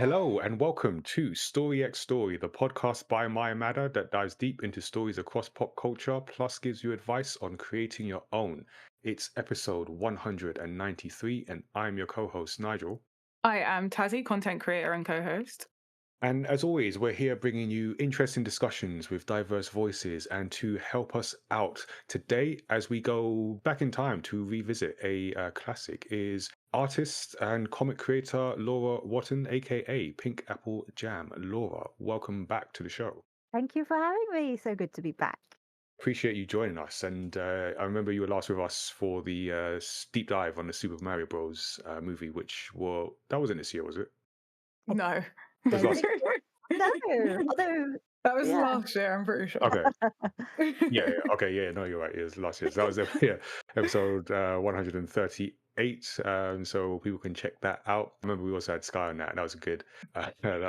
Hello and welcome to Story X Story, the podcast by Maya Madder that dives deep into stories across pop culture, plus gives you advice on creating your own. It's episode 193, and I'm your co host, Nigel. I am Tazziii, content creator and co-host. And as always, we're here bringing you interesting discussions with diverse voices. And to help us out today, as we go back in time to revisit a classic, is artist and comic creator Laura Watton, aka Pink Apple Jam. Laura, welcome back to the show. Thank you for having me. So good to be back. Appreciate you joining us. And I remember you were last with us for the deep dive on the Super Mario Bros. Movie, that wasn't this year, was it? No. It was last No, although That was Yeah. last year, I'm pretty sure. Okay. Yeah. Okay. Yeah. No, you're right. It was last year. So that was episode 138. So people can check that out. I remember we also had Sky on that. That was that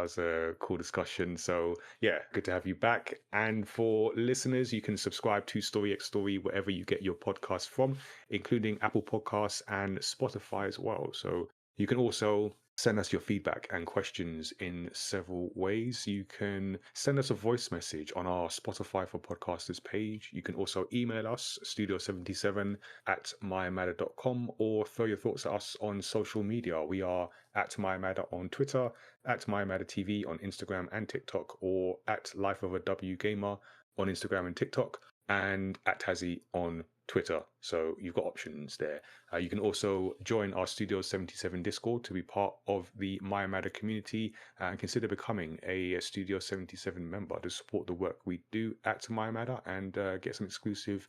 was a cool discussion. So yeah, good to have you back. And for listeners, you can subscribe to Story X Story wherever you get your podcasts from, including Apple Podcasts and Spotify as well. So you can also send us your feedback and questions in several ways. You can send us a voice message on our Spotify for Podcasters page. You can also email us, studio77@myamatter.com, or throw your thoughts at us on social media. We are at myamatter on Twitter, at myamatter TV on Instagram and TikTok, or at Life of a W Gamer on Instagram and TikTok, and at Tazziii on Twitter. So you've got options there. You can also join our Studio 77 Discord to be part of the Maya Madder community and consider becoming a Studio 77 member to support the work we do at Maya Madder and get some exclusive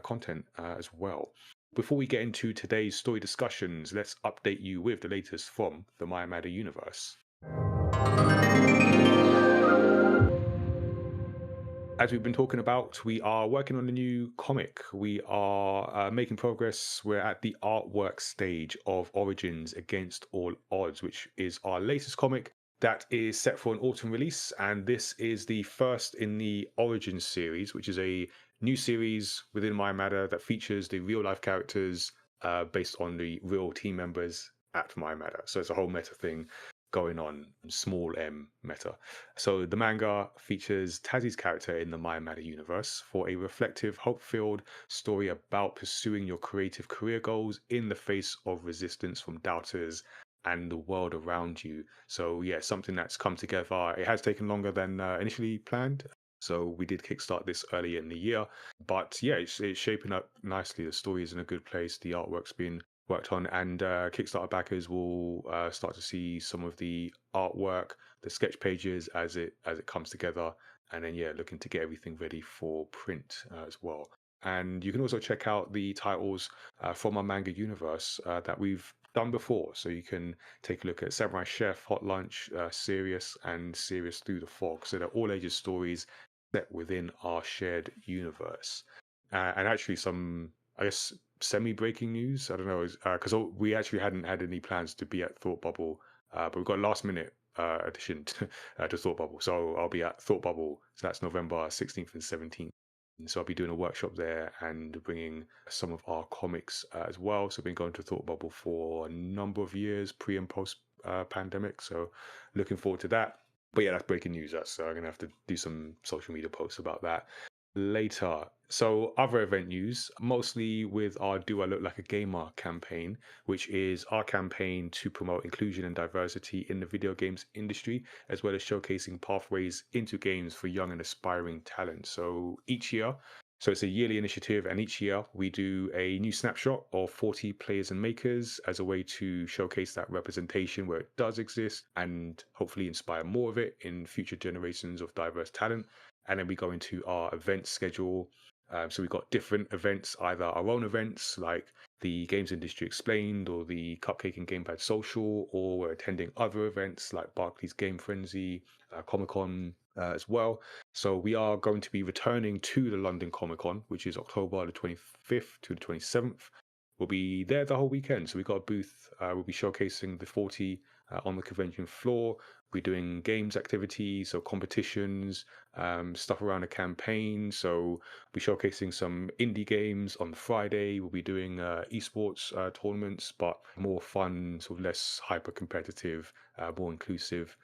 content as well. Before we get into today's story discussions, let's update you with the latest from the Maya Madder universe. As we've been talking about, we are working on a new comic. We are making progress. We're at the artwork stage of Origins Against All Odds, which is our latest comic that is set for an autumn release. And this is the first in the Origins series, which is a new series within Maya Madder that features the real life characters based on the real team members at Maya Madder. So it's a whole meta thing going on, small m meta. So the manga features Tazzii's character in the Maya Madder universe for a reflective, hope-filled story about pursuing your creative career goals in the face of resistance from doubters and the world around you. So yeah, something that's come together. It has taken longer than initially planned. So we did kickstart this early in the year, but yeah, it's shaping up nicely. The story is in a good place. The artwork's been worked on, and Kickstarter backers will start to see some of the artwork, the sketch pages as it comes together, and then yeah, looking to get everything ready for print as well. And you can also check out the titles from our manga universe that we've done before. So you can take a look at Samurai Chef, Hot Lunch, Serious, and Serious Through the Fog. So they're all ages stories set within our shared universe. And actually some, I guess, semi-breaking news. I don't know, because we actually hadn't had any plans to be at Thought Bubble, but we've got a last-minute addition to Thought Bubble. So I'll be at Thought Bubble. So that's November 16th and 17th. And so I'll be doing a workshop there and bringing some of our comics as well. So I've been going to Thought Bubble for a number of years, pre and post pandemic. So looking forward to that. But yeah, that's breaking news. So I'm going to have to do some social media posts about that later. So other event news, mostly with our Do I Look Like a Gamer campaign, which is our campaign to promote inclusion and diversity in the video games industry, as well as showcasing pathways into games for young and aspiring talent. So each year, so it's a yearly initiative, and each year we do a new snapshot of 40 players and makers as a way to showcase that representation where it does exist and hopefully inspire more of it in future generations of diverse talent. And then we go into our event schedule. So we've got different events, either our own events like the Games Industry Explained or the Cupcake and Gamepad Social, or we're attending other events like Barclays Game Frenzy, Comic Con as well. So we are going to be returning to the London Comic Con, which is October the 25th to the 27th. We'll be there the whole weekend. So we've got a booth. We'll be showcasing the 40 on the convention floor. We're doing games activities, so competitions, stuff around a campaign. So we're showcasing some indie games on Friday. We'll be doing esports tournaments, but more fun, sort of less hyper competitive, more inclusive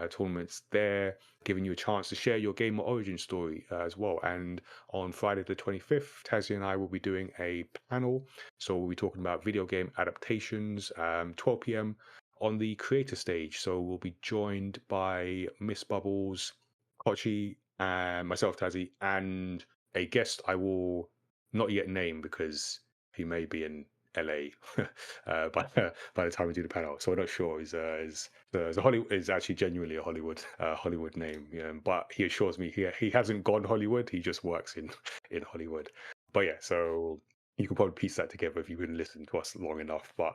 tournaments there, giving you a chance to share your game or origin story as well. And on Friday the 25th, Tazziii and I will be doing a panel. So we'll be talking about video game adaptations, 12 p.m. on the creator stage. So we'll be joined by Miss Bubbles, Kochi, and myself, Tazziii, and a guest I will not yet name because he may be in LA by the time we do the panel. So we're not sure. He's a Hollywood is actually genuinely a Hollywood name. Yeah, but he assures me he hasn't gone Hollywood. He just works in Hollywood. But yeah, so you can probably piece that together if you've been listening to us long enough. But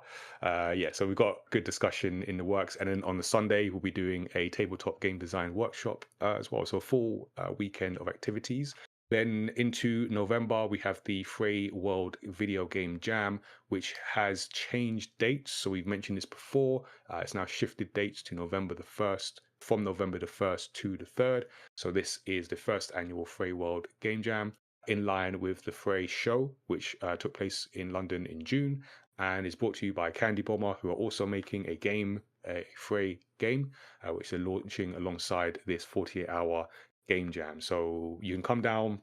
yeah, so we've got good discussion in the works. And then on the Sunday, we'll be doing a tabletop game design workshop as well. So a full weekend of activities. Then into November, we have the Frey World Video Game Jam, which has changed dates. So we've mentioned this before. It's now shifted dates to November the 1st, from November the 1st to the 3rd. So this is the first annual Frey World Game Jam, in line with the Frey show, which took place in London in June, and is brought to you by Candy Bomber, who are also making a game, a Frey game, which they're launching alongside this 48-hour game jam. So you can come down.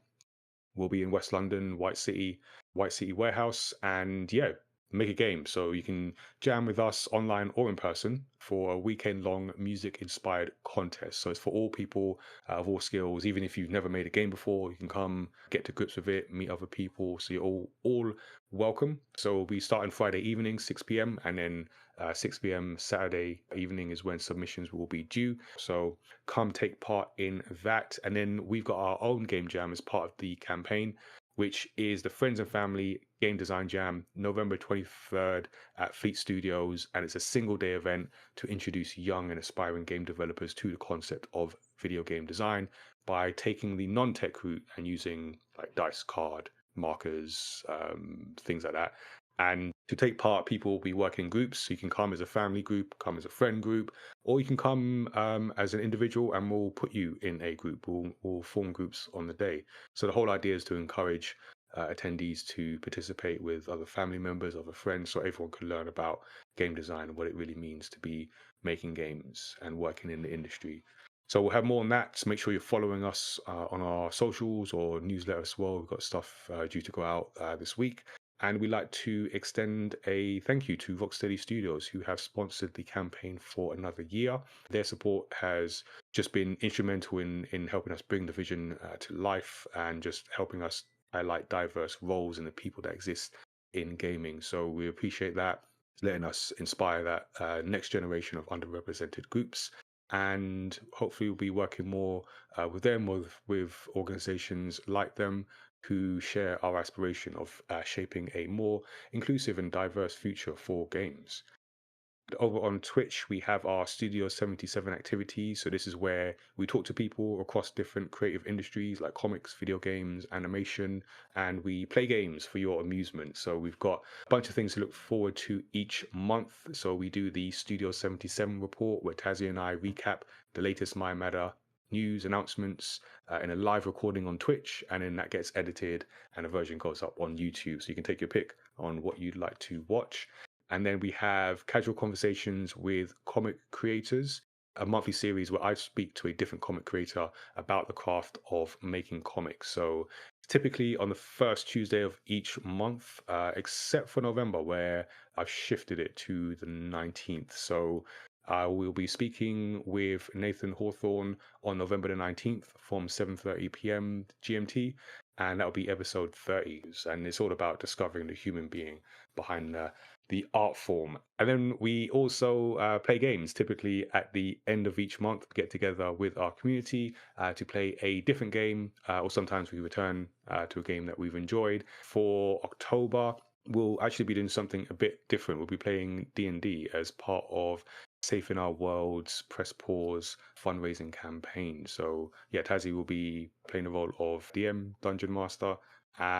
We'll be in West London, White City Warehouse, and yeah, make a game. So you can jam with us online or in person for a weekend-long music-inspired contest. So it's for all people of all skills. Even if you've never made a game before, you can come get to grips with it, meet other people. So you're all welcome. So we'll be starting Friday evening, 6 p.m. and then 6 p.m. Saturday evening is when submissions will be due. So come take part in that. And then we've got our own game jam as part of the campaign, which is the Friends and Family Game Design Jam, November 23rd at Fleet Studios. And it's a single day event to introduce young and aspiring game developers to the concept of video game design by taking the non-tech route and using like dice, card, markers, things like that. And to take part, people will be working in groups. So you can come as a family group, come as a friend group, or you can come as an individual, and we'll put you in a group. We'll form groups on the day. So the whole idea is to encourage attendees to participate with other family members, other friends, so everyone can learn about game design and what it really means to be making games and working in the industry. So we'll have more on that. So make sure you're following us on our socials or newsletter as well. We've got stuff due to go out this week. And we'd like to extend a thank you to Rocksteady Studios, who have sponsored the campaign for another year. Their support has just been instrumental in helping us bring the vision to life and just helping us highlight diverse roles and the people that exist in gaming. So we appreciate that, letting us inspire that next generation of underrepresented groups. And hopefully we'll be working more with them, with organizations like them, who share our aspiration of shaping a more inclusive and diverse future for games. Over on Twitch, we have our Studio 77 activities. So this is where we talk to people across different creative industries like comics, video games, animation, and we play games for your amusement. So we've got a bunch of things to look forward to each month. So we do the Studio 77 report where Tazziii and I recap the latest My Matter news announcements in a live recording on Twitch, and then that gets edited and a version goes up on YouTube. So you can take your pick on what you'd like to watch. And then we have casual conversations with comic creators, a monthly series where I speak to a different comic creator about the craft of making comics. So typically on the first Tuesday of each month, except for November, where I've shifted it to the 19th. So I will be speaking with Nathan Hawthorne on November the 19th from 7:30 p.m. GMT, and that'll be episode 30. And it's all about discovering the human being behind the art form. And then we also play games. Typically at the end of each month, we get together with our community to play a different game, or sometimes we return to a game that we've enjoyed. For October, we'll actually be doing something a bit different. We'll be playing D&D as part of Safe in Our World's Press Pause fundraising campaign. So yeah, Tazziii will be playing the role of DM, Dungeon Master,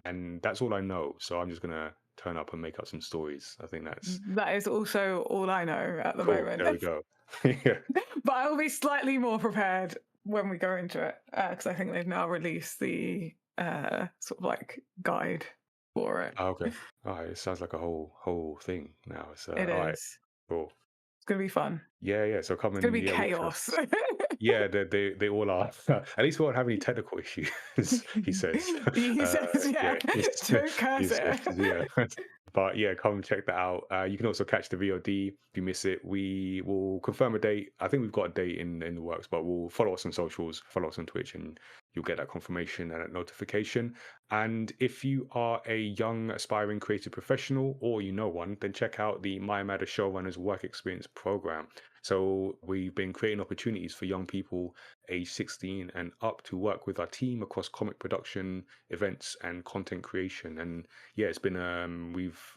and that's all I know. So I'm just going to turn up and make up some stories. I think that's That is also all I know at the cool. moment. There we go. Yeah. But I'll be slightly more prepared when we go into it, because I think they've now released the sort of like guide for it. Oh, okay. All right. It sounds like a whole thing now. So It all right. is. Cool. It's gonna be fun. Yeah. So come It's gonna and be watch chaos. us. Yeah, they all are. At least we won't have any technical issues, he says. He says, Yeah, yeah, don't he curse says, it. yeah. But yeah, come and check that out. You can also catch the VOD if you miss it. We will confirm a date. I think we've got a date in the works, but we'll follow us on socials, follow us on Twitch, and you'll get that confirmation and that notification. And if you are a young, aspiring creative professional or you know one, then check out the My Matter Showrunners Work Experience Program. So we've been creating opportunities for young people age 16 and up to work with our team across comic production, events, and content creation. And yeah, it's been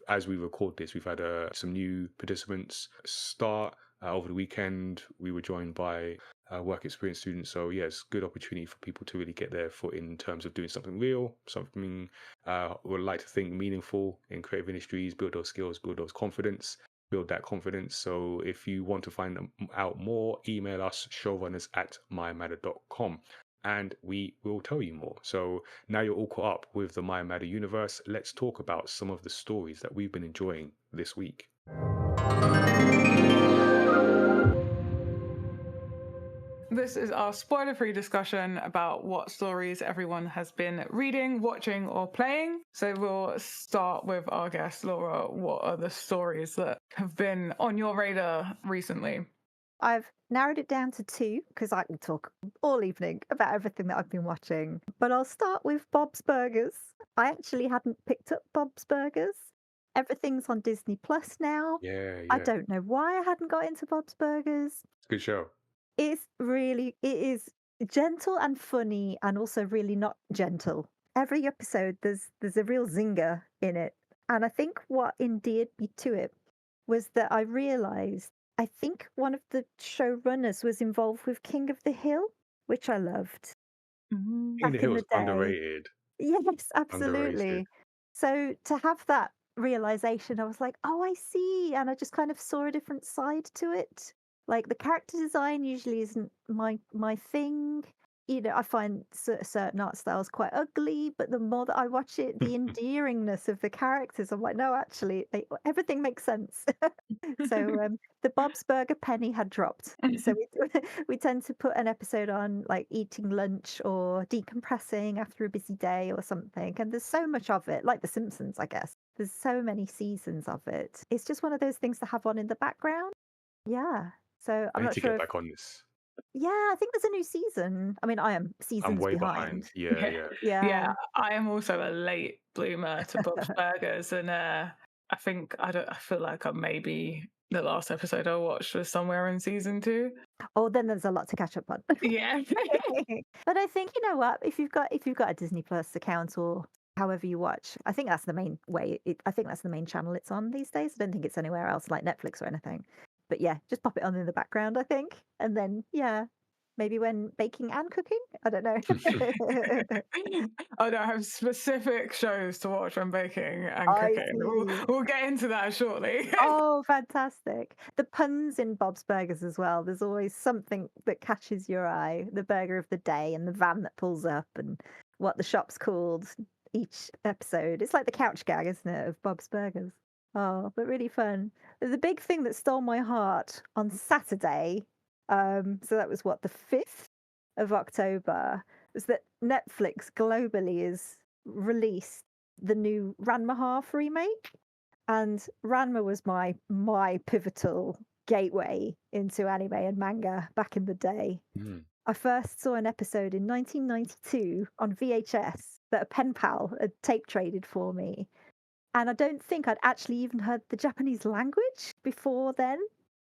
as we record this, we've had some new participants start over the weekend. We were joined by work experience students. So yeah, it's a good opportunity for people to really get their foot in terms of doing something real, something would like to think meaningful in creative industries, build those skills, build those confidence. Build that confidence. So if you want to find out more, email us showrunners@mymatter.com and we will tell you more. So now you're all caught up with the My Matter universe. Let's talk about some of the stories that we've been enjoying this week. This is our spoiler-free discussion about what stories everyone has been reading, watching, or playing. So we'll start with our guest, Laura. What are the stories that have been on your radar recently? I've narrowed it down to 2 because I can talk all evening about everything that I've been watching. But I'll start with Bob's Burgers. I actually hadn't picked up Bob's Burgers. Everything's on Disney Plus now. Yeah. I don't know why I hadn't got into Bob's Burgers. Good show. It is gentle and funny and also really not gentle. Every episode there's a real zinger in it. And I think what endeared me to it was that I realized I think one of the showrunners was involved with King of the Hill, which I loved King of the back in Hill the is day. underrated. Yes, Underrated. absolutely. So to have that realization, I was like, oh, I see. And I just kind of saw a different side to it. Like the character design usually isn't my thing. You know, I find certain art styles quite ugly, but the more that I watch it, the endearingness of the characters, I'm like, no, actually, everything makes sense. So the Bob's Burger penny had dropped. So we tend to put an episode on like eating lunch or decompressing after a busy day or something. And there's so much of it, like The Simpsons, I guess. There's so many seasons of it. It's just one of those things to have on in the background. Yeah. So I I'm need not to sure get if, back on this. yeah, I think there's a new season. I mean, I am I'm seasons way behind. behind. Yeah. Yeah, Yeah. I am also a late bloomer to Bob's Burgers, and I feel like maybe the last episode I watched was somewhere in season 2. Oh, then there's a lot to catch up on. Yeah. But I think, you know what, if you've got a Disney Plus account or however you watch, I think that's the main way. I think that's the main channel it's on these days. I don't think it's anywhere else like Netflix or anything. But yeah, just pop it on in the background, I think, and then yeah, maybe when baking and cooking. I don't know. Oh no, I have specific shows to watch when baking and I cooking. see. We'll get into that shortly. Oh, fantastic. The puns in Bob's Burgers as well. There's always something that catches your eye. The burger of the day and the van that pulls up and what the shop's called each episode. It's like the couch gag, isn't it, of Bob's Burgers? Oh, but really fun. The big thing that stole my heart on Saturday, so that was what, the 5th of October, was that Netflix globally is released the new Ranma Half remake. And Ranma was my pivotal gateway into anime and manga back in the day. Mm. I first saw an episode in 1992 on VHS that a pen pal had tape traded for me. And I don't think I'd actually even heard the Japanese language before then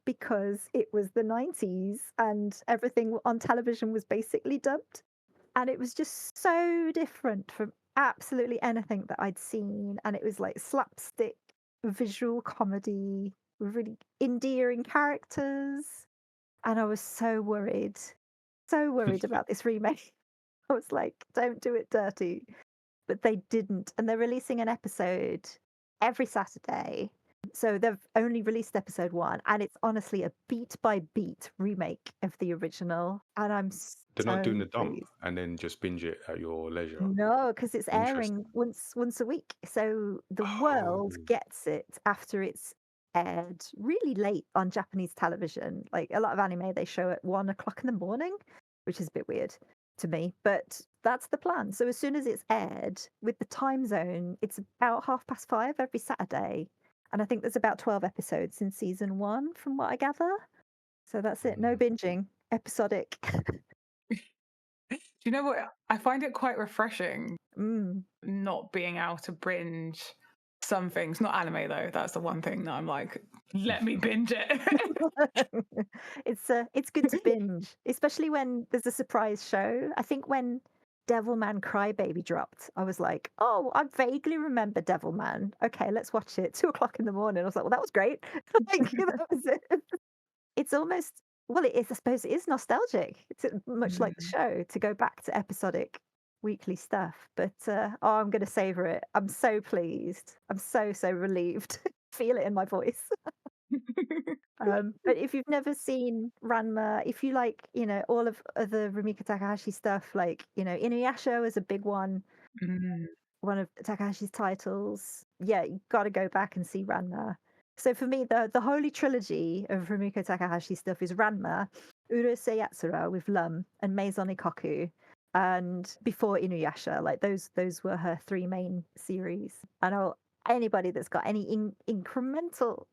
because it was the 90s and everything on television was basically dubbed. And it was just so different from absolutely anything that I'd seen. And it was like slapstick visual comedy, really endearing characters. And I was so worried about this remake. I was like, don't do it dirty. But they didn't. And they're releasing an episode every Saturday. So they've only released episode 1, and it's honestly a beat by beat remake of the original. And I'm They're not doing so the dump pleased. and then just binge it at your leisure. No, because it's Interesting. airing once a week. So the world Oh. gets it after it's aired really late on Japanese television. Like a lot of anime, they show at 1 o'clock in the morning, which is a bit weird to me, but that's the plan. So as soon as it's aired with the time zone, it's about 5:30 every Saturday. And I think there's about 12 episodes in season 1, from what I gather. So that's it. No Mm. binging, episodic. Do you know what? I find it quite refreshing Mm. not being able to binge some things. Not anime though. That's the one thing that I'm like, let me binge it. It's good to binge, especially when there's a surprise show. I think when Devilman Crybaby dropped, I was like, oh, I vaguely remember Devilman. Okay, let's watch it. 2 o'clock in the morning. I was like, well, that was great. Like, that was it. It's almost, well, it is, I suppose it is nostalgic. It's much like the show to go back to episodic weekly stuff. But oh, I'm going to savor it. I'm so pleased. I'm so relieved. Feel it in my voice. But if you've never seen Ranma, if you like, all of the Rumiko Takahashi stuff, like, Inuyasha is a big one, Mm. one of Takahashi's titles. Yeah, you got to go back and see Ranma. So for me, the holy trilogy of Rumiko Takahashi stuff is Ranma, Urusei Yatsura with Lum, and Maison Ikoku. And before Inuyasha, like those were her 3 main series. And anybody that's got any incremental,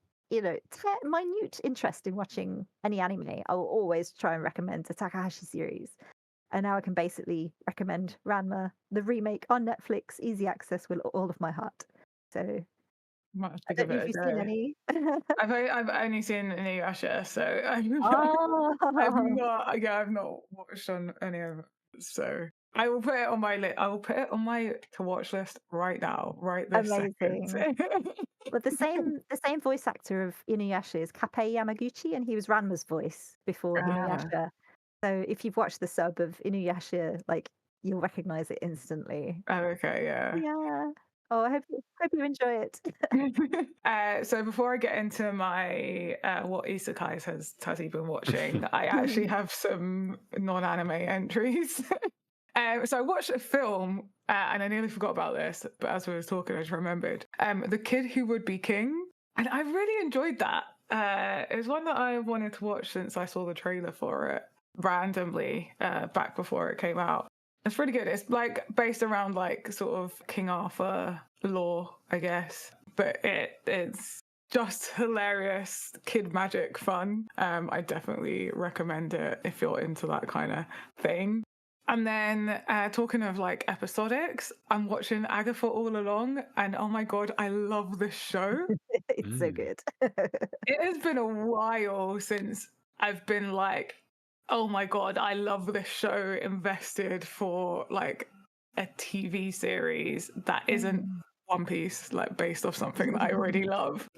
minute interest in watching any anime, I will always try and recommend the Takahashi series. And now I can basically recommend Ranma, the remake on Netflix, easy access with all of my heart. So Might have I to don't give know if it you've a seen go. any. I've only seen Inuyasha, so Oh, I've not watched on any of it. So I will put it on my list. I will put it on my to watch list right now, right this amazing. second. Well, the same voice actor of Inuyasha is Kappei Yamaguchi, and he was Ranma's voice before Ah, Inuyasha. So if you've watched the sub of Inuyasha, like you'll recognize it instantly. oh, okay, yeah. Yeah. Oh, I hope you enjoy it. So before I get into my what isekais has Tazzy been watching, I actually have some non-anime entries. So I watched a film, and I nearly forgot about this, but as we were talking, I just remembered. The Kid Who Would Be King, and I really enjoyed that. It was one that I wanted to watch since I saw the trailer for it randomly back before it came out. It's pretty good. It's like based around like sort of King Arthur lore, I guess, but it's just hilarious kid magic fun. I definitely recommend it if you're into that kind of thing. And then talking of like episodics, I'm watching Agatha all along, and oh my god, I love this show. It's so good. It has been a while since I've been like, oh my god, I love this show, invested for like a TV series that isn't One Piece, like based off something that I already love.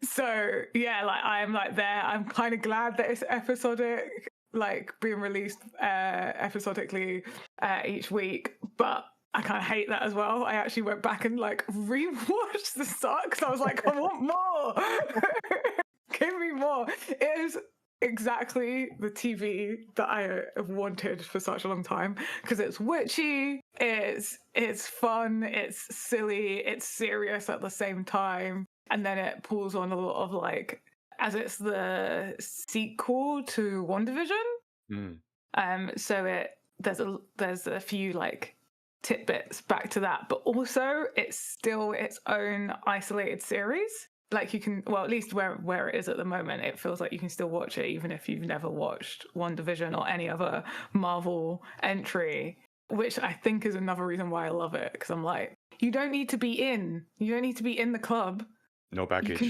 So yeah, like I'm like there. I'm kind of glad that it's episodic, like being released episodically each week, but I kind of hate that as well. I actually went back and like rewatched the start because I was like, I want more. Give me more. It is exactly the TV that I have wanted for such a long time because it's witchy, it's fun, it's silly, it's serious at the same time, and then it pulls on a lot of like, as it's the sequel to WandaVision. So there's a few like tidbits back to that, but also it's still its own isolated series. Like you can, well, at least where it is at the moment, it feels like you can still watch it even if you've never watched WandaVision or any other Marvel entry, which I think is another reason why I love it, because I'm like, you don't need to be in the club. No baggage.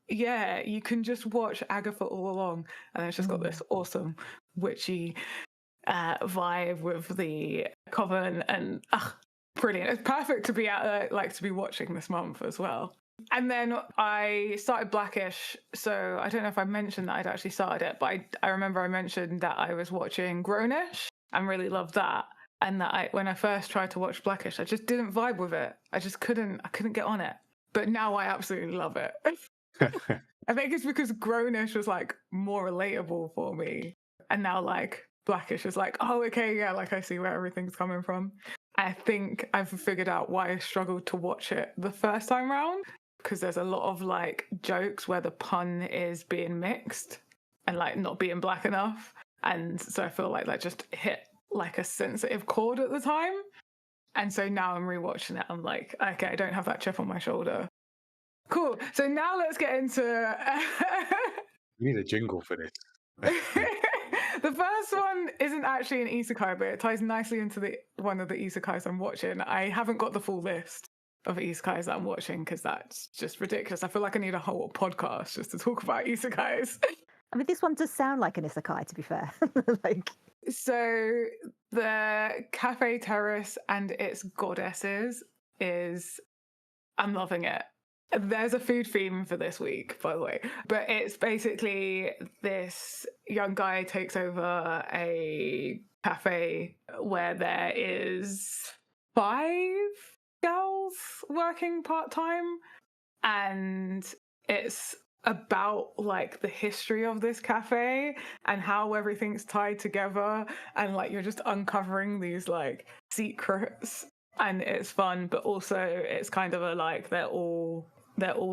You can just watch Agatha all along, and it's just got this awesome witchy vibe with the coven, and brilliant. It's perfect to be out there, like to be watching this month as well. And then I started Blackish, so I don't know if I mentioned that I'd actually started it, but I remember I mentioned that I was watching Grownish and really loved that, and that when I first tried to watch Blackish, I just didn't vibe with it. I couldn't get on it. but now I absolutely love it. I think it's because Grownish was like more relatable for me. And now like Blackish is like, oh, okay, yeah, like I see where everything's coming from. I think I've figured out why I struggled to watch it the first time round, because there's a lot of like jokes where the pun is being mixed and like not being black enough. And so I feel like that just hit like a sensitive chord at the time. And so now I'm rewatching it. I'm like, okay, I don't have that chip on my shoulder. Cool. So now let's get into We need a jingle for this. the first one isn't actually an isekai, but it ties nicely into the one of the isekais I'm watching. I haven't got the full list of isekais that I'm watching because that's just ridiculous. I feel like I need a whole podcast just to talk about isekais. I mean, this one does sound like an isekai, to be fair. Like, so the Café Terrace and its goddesses is, I'm loving it. There's a food theme for this week, by the way, but it's basically this young guy takes over a cafe where there is 5 girls working part-time, and it's about like the history of this cafe and how everything's tied together, and like you're just uncovering these like secrets, and it's fun, but also it's kind of a like they're all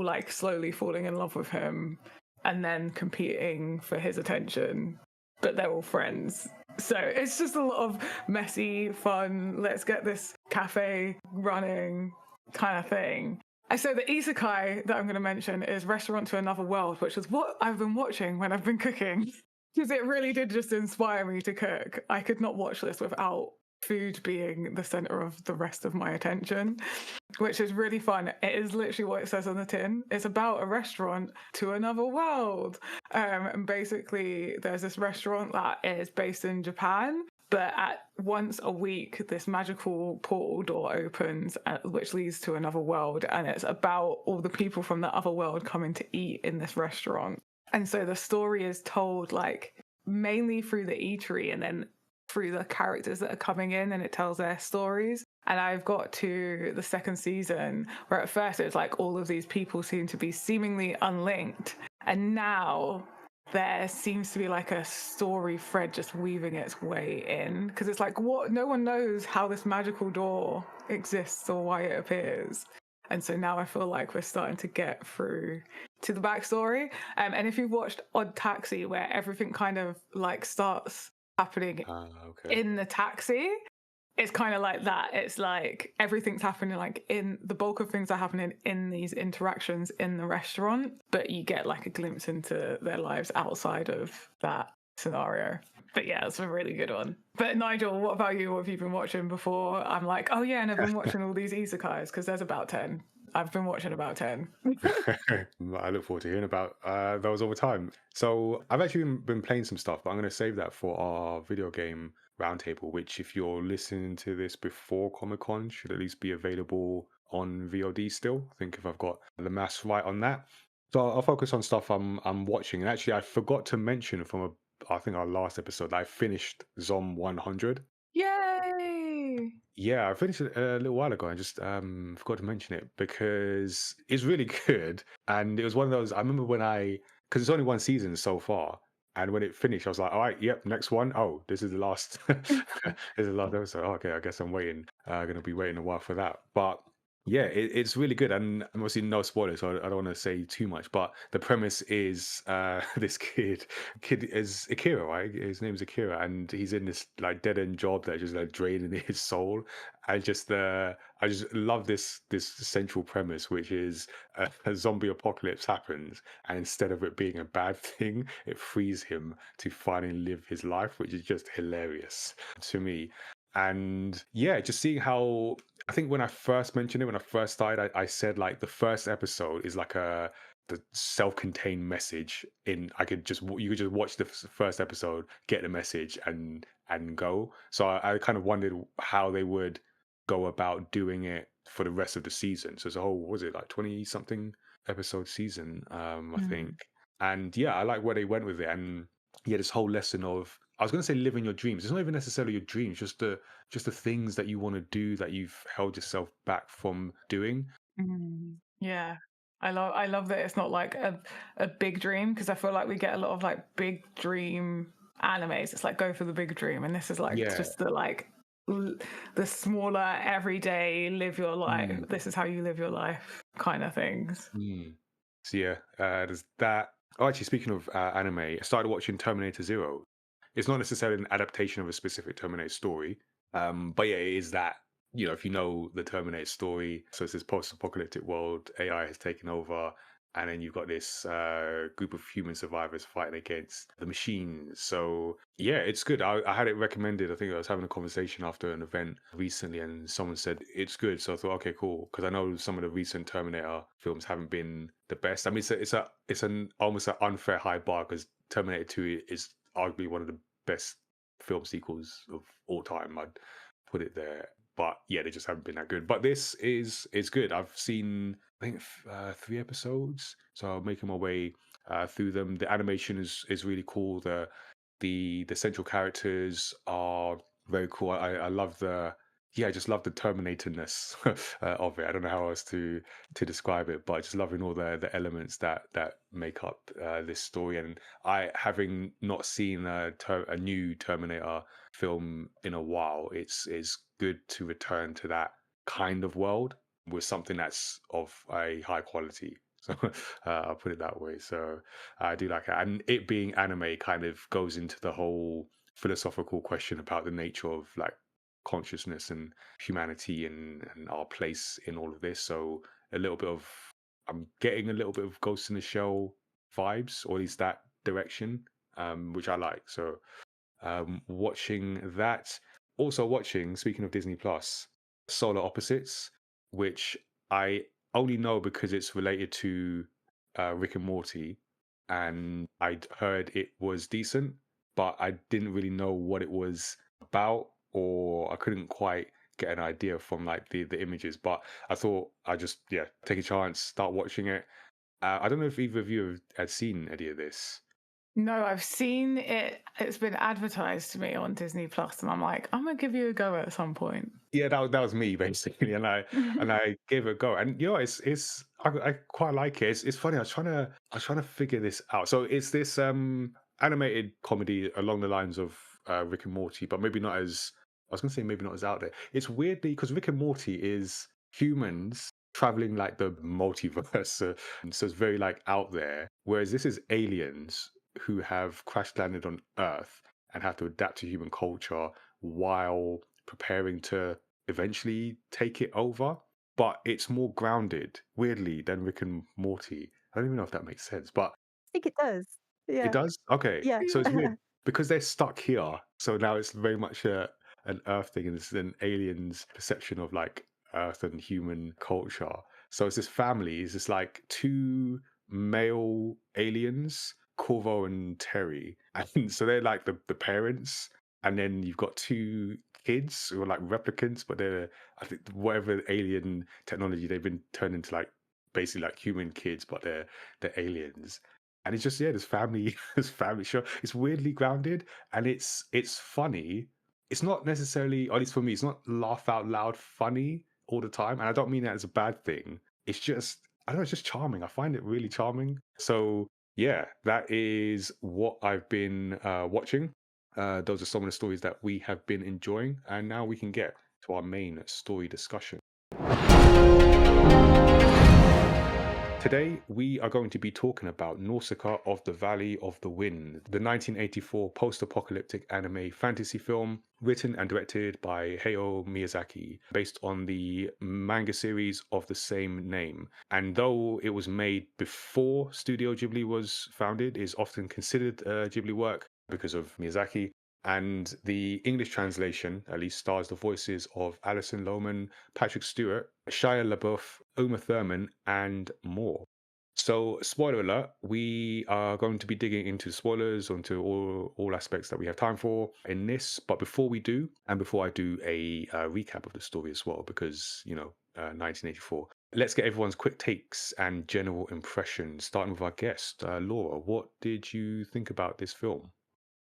like slowly falling in love with him and then competing for his attention, but they're all friends. So it's just a lot of messy fun, let's get this cafe running kind of thing. And so the isekai that I'm going to mention is Restaurant to Another World, which is what I've been watching when I've been cooking, because it really did just inspire me to cook. I could not watch this without food being the center of the rest of my attention, which is really fun. It is literally what it says on the tin. It's about a restaurant to another world. And basically there's this restaurant that is based in Japan, but at once a week this magical portal door opens, which leads to another world, and it's about all the people from the other world coming to eat in this restaurant. And so the story is told like mainly through the eatery and then through the characters that are coming in, and it tells their stories. And I've got to the second season where at first it was like all of these people seem to be seemingly unlinked, and now there seems to be like a story thread just weaving its way in, because it's like, what, no one knows how this magical door exists or why it appears. And so now I feel like we're starting to get through to the backstory. And if you've watched Odd Taxi, where everything kind of like starts happening in the taxi, it's kind of like that. It's like everything's happening like in the bulk of things are happening in these interactions in the restaurant, but you get like a glimpse into their lives outside of that scenario. But yeah, it's a really good one. But Nigel, what about you? What have you been watching before I'm like, oh yeah, and I've been watching all these isekais, because there's about 10. I've been watching about 10. I look forward to hearing about those over time. So I've actually been playing some stuff, but I'm going to save that for our video game roundtable, which if you're listening to this before Comic-Con, should at least be available on VOD still. I think if I've got the maths right on that. So I'll focus on stuff I'm watching. And actually, I forgot to mention from I think our last episode that I finished Zom 100. Yay! Yeah, I finished it a little while ago. I just forgot to mention it because it's really good. And it was one of those, I remember because it's only one season so far. And when it finished, I was like, all right, yep, next one. Oh, this is the last, this is the last episode. Okay, I guess I'm waiting. Going to be waiting a while for that. But yeah, it's really good. And obviously no spoilers, so I don't want to say too much. But the premise is this kid is Akira, right? His name's Akira, and he's in this like dead end job that's just like draining his soul. I just love this central premise, which is a zombie apocalypse happens, and instead of it being a bad thing, it frees him to finally live his life, which is just hilarious to me. And yeah, just seeing how, I think when I first mentioned it, when I first started, I said like the first episode is like the self-contained message in, you could just watch the first episode, get the message and go. So I kind of wondered how they would go about doing it for the rest of the season. So it's a whole, what was it, like 20 something episode season, I think. And yeah, I like where they went with it. And yeah, this whole lesson of, I was going to say living your dreams. It's not even necessarily your dreams, just the things that you want to do that you've held yourself back from doing. Yeah. I love that it's not like a big dream, because I feel like we get a lot of like big dream animes. It's like go for the big dream, and this is like Yeah. just the like the smaller everyday live your life. Mm, This is how you live your life kind of things. mm. So yeah, there's that. Oh, actually, speaking of anime, I started watching Terminator Zero. It's not necessarily an adaptation of a specific Terminator story, but yeah, it is that. You know, if you know the Terminator story, so it's this post-apocalyptic world, AI has taken over, and then you've got this group of human survivors fighting against the machines. So yeah, it's good. I had it recommended. I think I was having a conversation after an event recently, and someone said it's good. So I thought, okay, cool, because I know some of the recent Terminator films haven't been the best. I mean, it's an almost an unfair high bar, because Terminator 2 is arguably one of the best film sequels of all time. I'd put it there. But yeah, they just haven't been that good. But this is good. I've seen, I think, 3 episodes, so I'm making my way through them. The animation is really cool. The central characters are very cool. I love the, yeah, I just love the Terminator-ness of it. I don't know how else to describe it, but just loving all the elements that make up this story. And I, having not seen a new Terminator film in a while, it's good to return to that kind of world with something that's of a high quality. So I'll put it that way. So I do like it, and it being anime kind of goes into the whole philosophical question about the nature of like consciousness and humanity and our place in all of this. So a little bit of, I'm getting a little bit of Ghost in the Shell vibes, or at least that direction, which I like. So watching that. Also watching, speaking of Disney Plus, Solar Opposites, which I only know because it's related to Rick and Morty, and I'd heard it was decent, but I didn't really know what it was about, or I couldn't quite get an idea from like the images. But I thought I just, yeah, take a chance, start watching it. I don't know if either of you had seen any of this. No, I've seen it. It's been advertised to me on Disney Plus, and I'm like, I'm gonna give you a go at some point. Yeah, that was me basically, and I gave it a go, and you know, it's I quite like it. It's funny. I was trying to figure this out. So it's this animated comedy along the lines of Rick and Morty, but maybe not as, I was gonna say maybe not as out there. It's weirdly, because Rick and Morty is humans traveling like the multiverse, so it's very like out there. Whereas this is aliens who have crash landed on Earth and have to adapt to human culture while preparing to eventually take it over. But it's more grounded, weirdly, than Rick and Morty. I don't even know if that makes sense, but think it does. it Yeah. does. Okay, Yeah. so it's weird because they're stuck here. So now it's very much an Earth thing, and it's an alien's perception of like Earth and human culture. So it's this family. It's just like two male aliens, Corvo and Terry, and so they're like the parents, and then you've got two kids who are like replicants, but they're, I think, whatever alien technology, they've been turned into like basically like human kids, but they're aliens. And it's just, yeah, this family this family show. It's weirdly grounded, and it's funny. It's not necessarily, or at least for me, it's not laugh out loud funny all the time. And I don't mean that as a bad thing. It's just, I don't know, it's just charming. I find it really charming. So yeah, that is what I've been watching. Those are some of the stories that we have been enjoying, and now we can get to our main story discussion. Today, we are going to be talking about Nausicaä of the Valley of the Wind, the 1984 post apocalyptic anime fantasy film written and directed by Hayao Miyazaki, based on the manga series of the same name. And though it was made before Studio Ghibli was founded, it is often considered a Ghibli work because of Miyazaki. And the English translation at least stars the voices of Alison Lohman, Patrick Stewart, Shia LaBeouf, Uma Thurman, and more. So, spoiler alert, we are going to be digging into spoilers, onto all aspects that we have time for in this. But before we do, and before I do a recap of the story as well, because, 1984, let's get everyone's quick takes and general impressions, starting with our guest. Laura, what did you think about this film?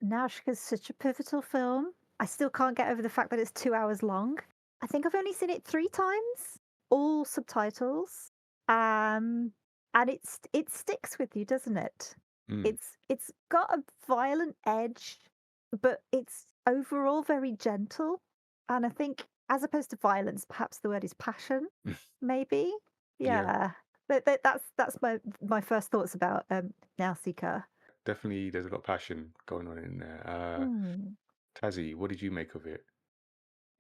Nausicaä is such a pivotal film. I still can't get over the fact that it's 2 hours long. I think I've only seen it 3 times, all subtitles. Um, and it sticks with you, doesn't it? Mm, It's got a violent edge, but it's overall very gentle. And I think as opposed to violence, perhaps the word is passion, maybe. yeah, Yeah. That's my first thoughts about Nausicaa. definitely. There's a lot of passion going on in there. Hmm. Tazzy, what did you make of it?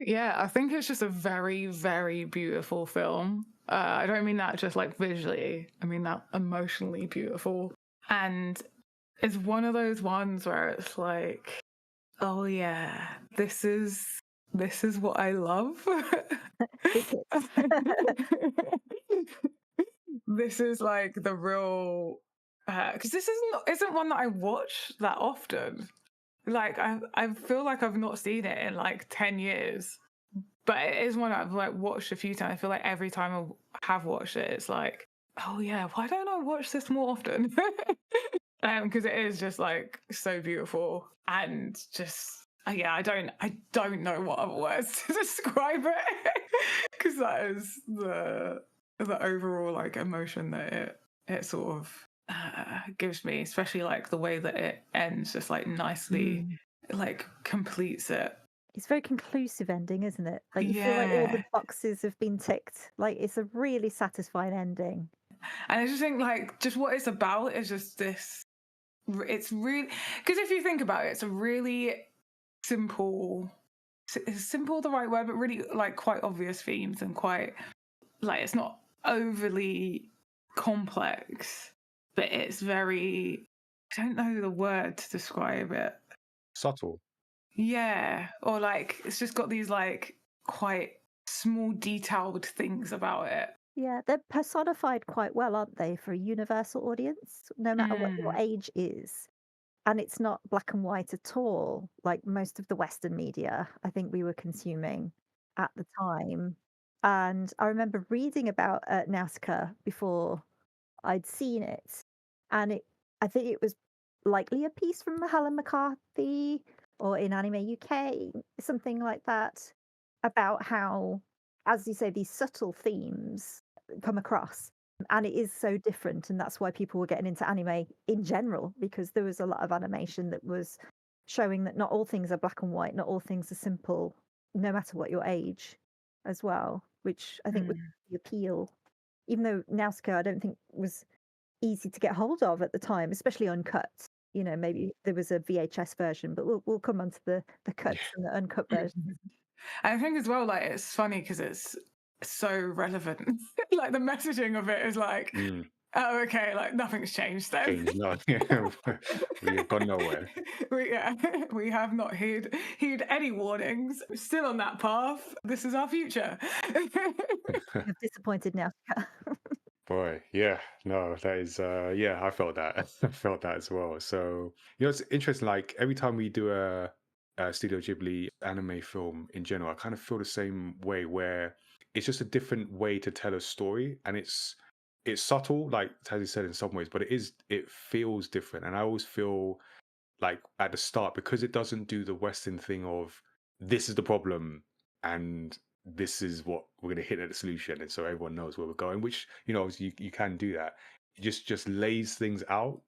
Yeah, I think it's just a very, very beautiful film. I don't mean that just like visually, I mean that emotionally beautiful. And it's one of those ones where it's like, oh yeah, this is what I love. It is. This is like the real because this isn't one that I watch that often. Like I feel like I've not seen it in like 10 years. But it is one I've like watched a few times. I feel like every time I have watched it, it's like, oh yeah, why don't I watch this more often? Because it is just like so beautiful and just yeah, I don't know what other words to describe it because that is the overall like emotion that it sort of gives me, especially like the way that it ends, just like nicely, Mm. like completes it. It's very conclusive ending, isn't it? Like you feel like all the Yeah. boxes have been ticked. Like it's a really satisfying ending. And I just think like just what it's about is just this. It's really because if you think about it, it's a really simple. Is simple the right word? But really like quite obvious themes and quite like it's not overly complex, but it's very. I don't know the word to describe it. Subtle. Yeah, or like it's just got these like quite small detailed things about it. Yeah, they're personified quite well, aren't they, for a universal audience, no matter what your Mm. age is. And it's not black and white at all, like most of the Western media I think we were consuming at the time. And I remember reading about Nausicaä before I'd seen it, and I think it was likely a piece from Helen McCarthy or in Anime UK, something like that, about how, as you say, these subtle themes come across. And it is so different, and that's why people were getting into anime in general, because there was a lot of animation that was showing that not all things are black and white, not all things are simple, no matter what your age, as well, which I think was Mm. the appeal. Even though Nausicaa, I don't think was easy to get hold of at the time, especially uncut. You know, maybe there was a VHS version, but we'll come on to the Yeah. cuts and the uncut version. I think as well, like it's funny because it's so relevant. Like the messaging of it is like, Mm. oh, okay, like nothing's changed then. Change. No, we have gone nowhere. Yeah, we have not heed any warnings. We're still on that path. This is our future. You're disappointed Nausicaa. Boy, yeah, no, that is, yeah, I felt that. I felt that as well. So, it's interesting. Like every time we do a Studio Ghibli anime film in general, I kind of feel the same way where it's just a different way to tell a story, and it's subtle, like as you said in some ways, but it feels different. And I always feel like at the start because it doesn't do the Western thing of this is the problem and this is what we're going to hit at the solution, and so everyone knows where we're going. Which you can do that. It just lays things out,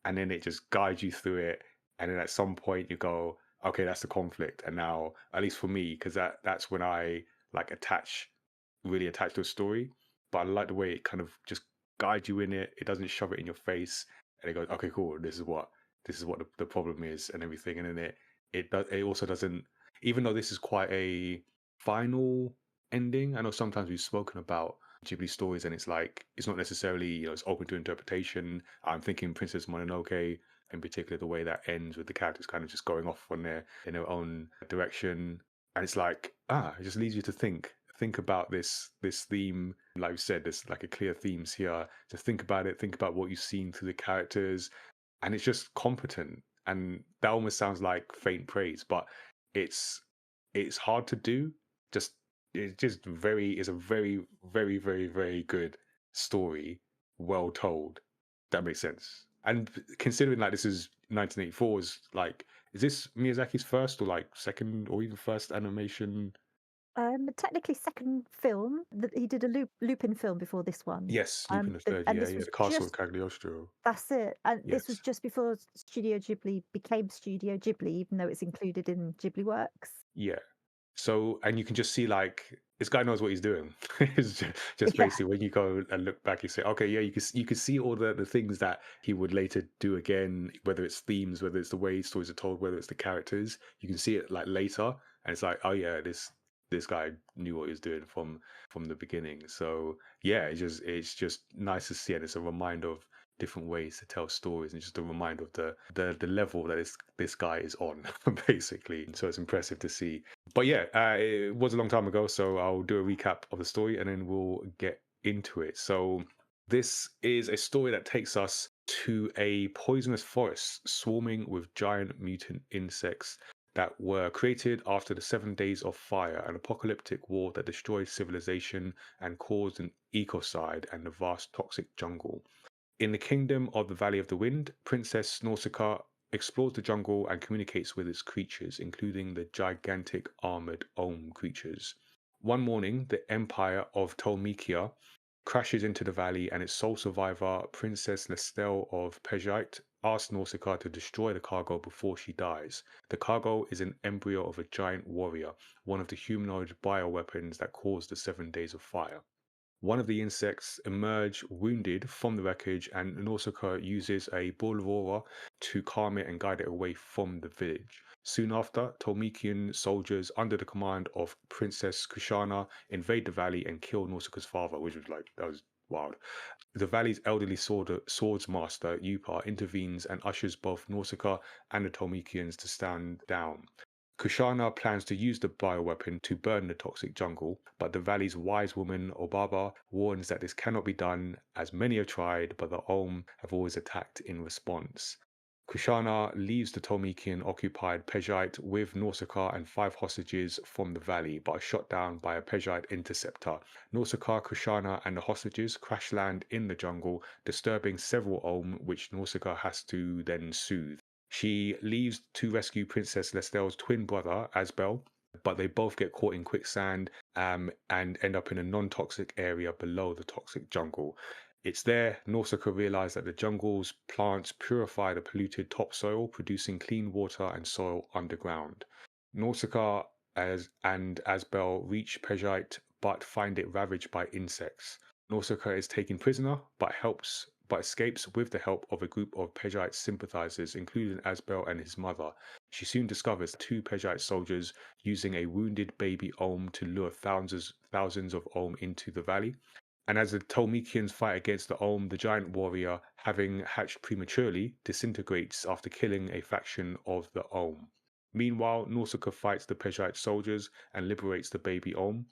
and then it just guides you through it. And then at some point you go, okay, that's the conflict. And now, at least for me, because that's when I like really attach to a story. But I like the way it kind of just guides you in it. It doesn't shove it in your face, and it goes, okay, cool. This is what the problem is, and everything. And then it also doesn't. Even though this is quite a final ending, I know sometimes we've spoken about Ghibli stories, and it's like it's not necessarily it's open to interpretation. I'm thinking Princess Mononoke in particular, the way that ends with the characters kind of just going off on their in their own direction, and it's like it just leads you to think about this theme. Like you said, there's like a clear themes here. Just think about it. Think about what you've seen through the characters, and it's just competent. And that almost sounds like faint praise, but it's it's hard to do. Just it's a very very good story, well told. That makes sense. And considering like this is 1984's, like, is this Miyazaki's first or like second or even first animation? Technically second film. He did a Lupin film before this one. Yes, Lupin the Third. And Yeah, this yeah, was the Castle of just Cagliostro. that's it. And this was Yes. just before Studio Ghibli became Studio Ghibli, even though it's included in Ghibli Works. Yeah. So, and you can just see like this guy knows what he's doing. It's just Yeah, basically when you go and look back, you say, okay, yeah, you can see all the things that he would later do again, whether it's themes, whether it's the way stories are told, whether it's the characters. You can see it like later, and it's like, oh yeah, this guy knew what he was doing from the beginning. So yeah, it's just nice to see, and it's a reminder of different ways to tell stories, and just a reminder of the level that this guy is on, basically. So it's impressive to see. But yeah, it was a long time ago, so I'll do a recap of the story and then we'll get into it. So this is a story that takes us to a poisonous forest swarming with giant mutant insects that were created after the 7 days of fire, an apocalyptic war that destroyed civilization and caused an ecocide and a vast toxic jungle. In the kingdom of the Valley of the Wind, Princess Nausicaä explores the jungle and communicates with its creatures, including the gigantic armored Ohm creatures. One morning, the empire of Tolmekia crashes into the valley, and its sole survivor, Princess Lestel of Pejite, asks Nausicaa to destroy the cargo before she dies. The cargo is an embryo of a giant warrior, one of the humanoid bioweapons that caused the 7 days of fire. One of the insects emerge wounded from the wreckage, and Nausicaa uses a Bulvora to calm it and guide it away from the village. Soon after, Tolmekian soldiers under the command of Princess Kushana invade the valley and kill Nausicaa's father, which was like, that was wild. The valley's elderly swords master, Upar, intervenes and ushers both Nausicaa and the Tolmekians to stand down. Kushana plans to use the bioweapon to burn the toxic jungle, but the valley's wise woman, Obaba, warns that this cannot be done as many have tried, but the Ohm have always attacked in response. Kushana leaves the Tolmekian occupied Pejite with Nausicaa and 5 hostages from the valley, but are shot down by a Pejite interceptor. Nausicaa, Kushana, and the hostages crash land in the jungle, disturbing several Ohm, which Nausicaa has to then soothe. She leaves to rescue Princess Lestel's twin brother, Asbel, but they both get caught in quicksand and end up in a non-toxic area below the toxic jungle. It's there Nausicaa realizes that the jungle's plants purify the polluted topsoil, producing clean water and soil underground. Nausicaa and Asbel reach Pejite, but find it ravaged by insects. Nausicaa is taken prisoner, but escapes with the help of a group of Pejite sympathizers, including Asbel and his mother. She soon discovers 2 Pejite soldiers using a wounded baby Ohm to lure thousands of Ohm into the valley. And as the Tolmekians fight against the Ohm, the giant warrior, having hatched prematurely, disintegrates after killing a faction of the Ohm. Meanwhile, Nausicaa fights the Pejite soldiers and liberates the baby Ohm.